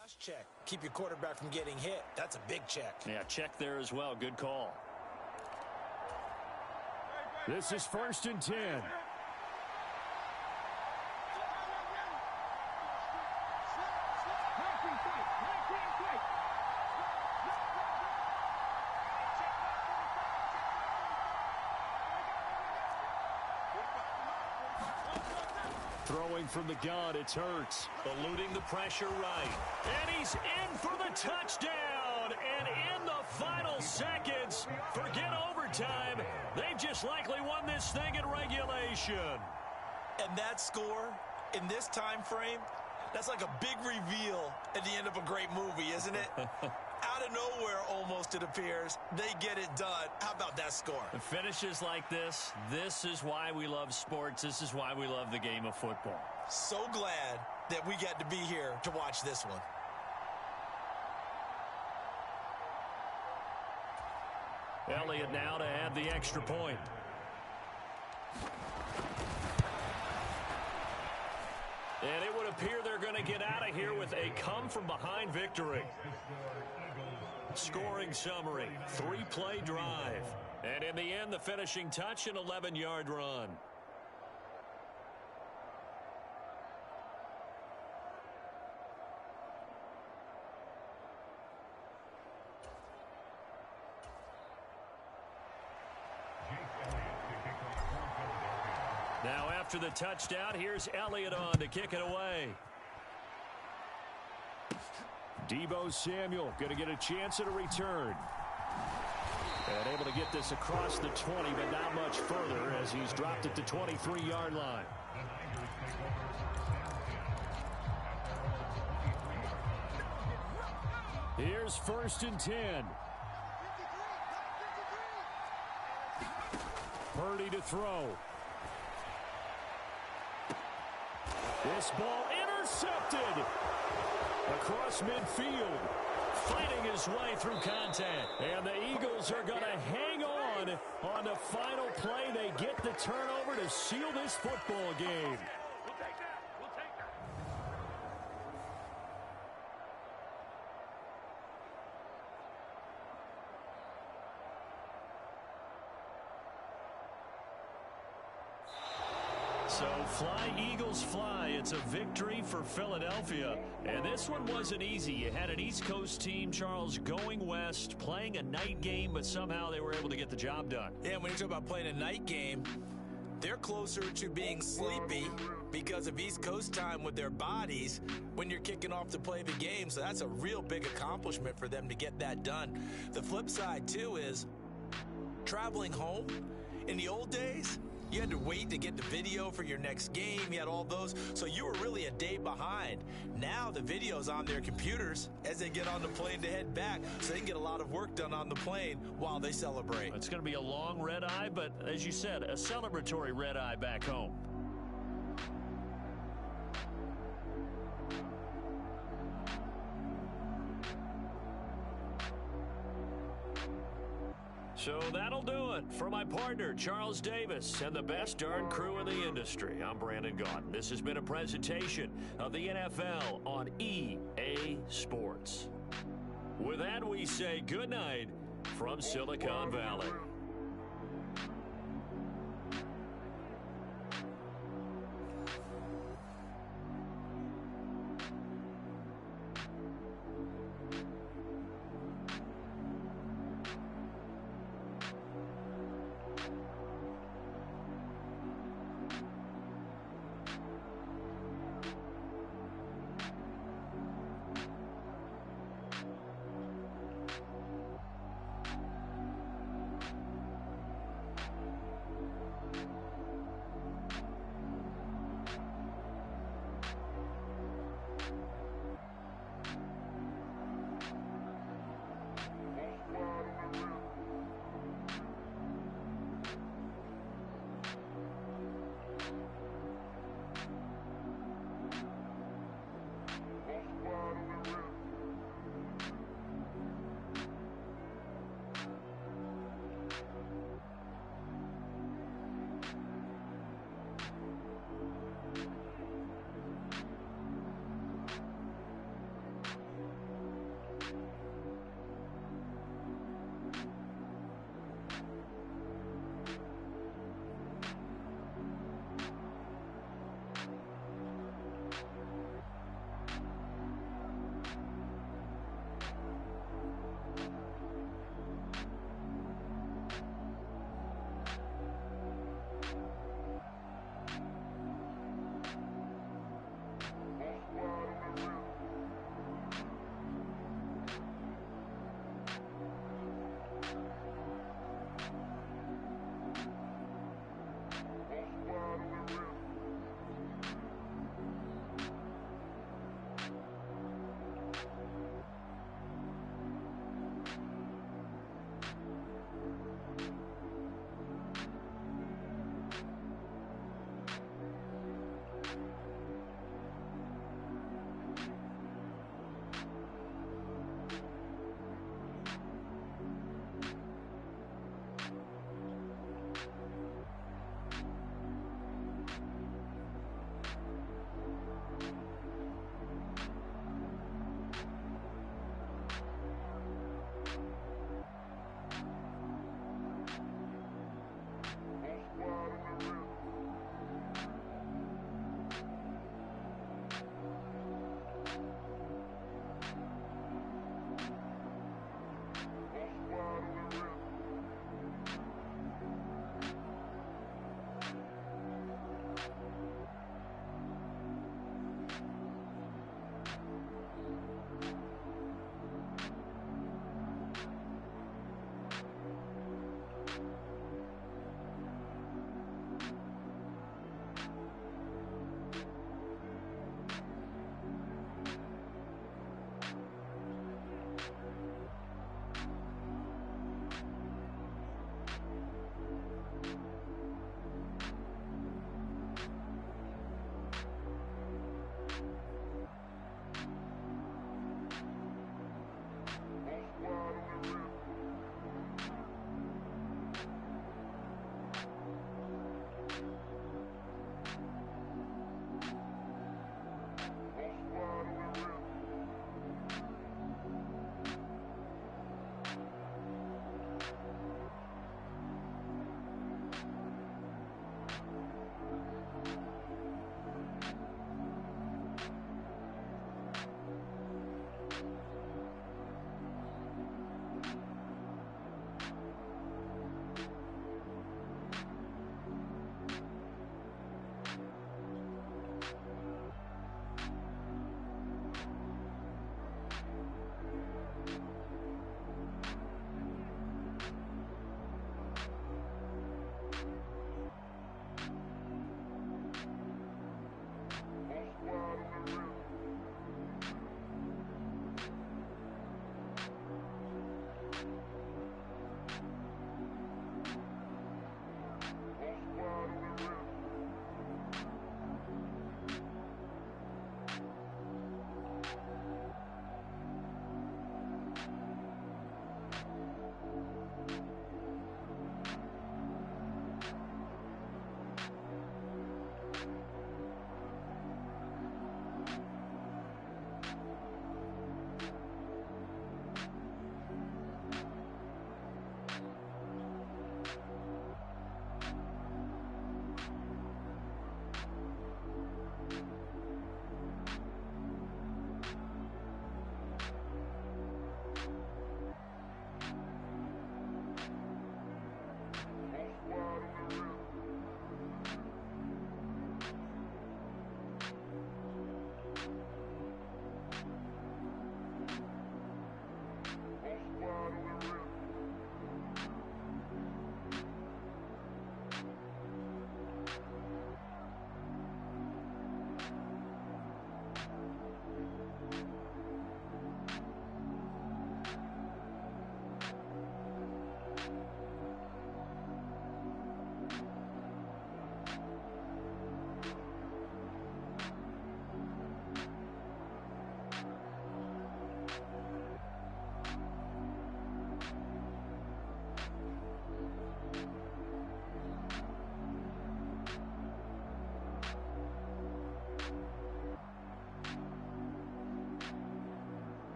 Last check. Keep your quarterback from getting hit. That's a big check. Yeah, check there as well. Good call. This is 1st and 10. Throwing from the gun, it's Hurts. Eluding the pressure right. And he's in for the touchdown. And in the final seconds, forget overtime. They've just likely won this thing in regulation. And that score in this time frame, that's like a big reveal at the end of a great movie, isn't it? Out of nowhere, almost, it appears, they get it done. How about that score? The finishes like this is why we love sports. This is why we love the game of football. So glad that we got to be here to watch this one. Elliott now to add the extra point. And it would appear they're going to get out of here with a come-from-behind victory. Scoring summary, 3-play drive. And in the end, the finishing touch, an 11-yard run. Now after the touchdown, here's Elliott on to kick it away. Deebo Samuel going to get a chance at a return. And able to get this across the 20, but not much further as he's dropped at the 23-yard line. Here's 1st and 10. Purdy to throw. This ball intercepted across midfield, fighting his way through contact. And the Eagles are going to hang on the final play. They get the turnover to seal this football game. So fly, Eagles, fly. It's a victory for Philadelphia. And this one wasn't easy. You had an East Coast team, Charles, going west, playing a night game, but somehow they were able to get the job done. Yeah, when you talk about playing a night game, they're closer to being sleepy because of East Coast time with their bodies when you're kicking off to play the game. So that's a real big accomplishment for them to get that done. The flip side, too, is traveling home. In the old days, you had to wait to get the video for your next game. You had all those. So you were really a day behind. Now the video's on their computers as they get on the plane to head back. So they can get a lot of work done on the plane while they celebrate. It's going to be a long red eye, but as you said, a celebratory red eye back home. So that'll do it for my partner, Charles Davis, and the best darn crew in the industry. I'm Brandon Gaudin. This has been a presentation of the NFL on EA Sports. With that, we say good night from Silicon Valley.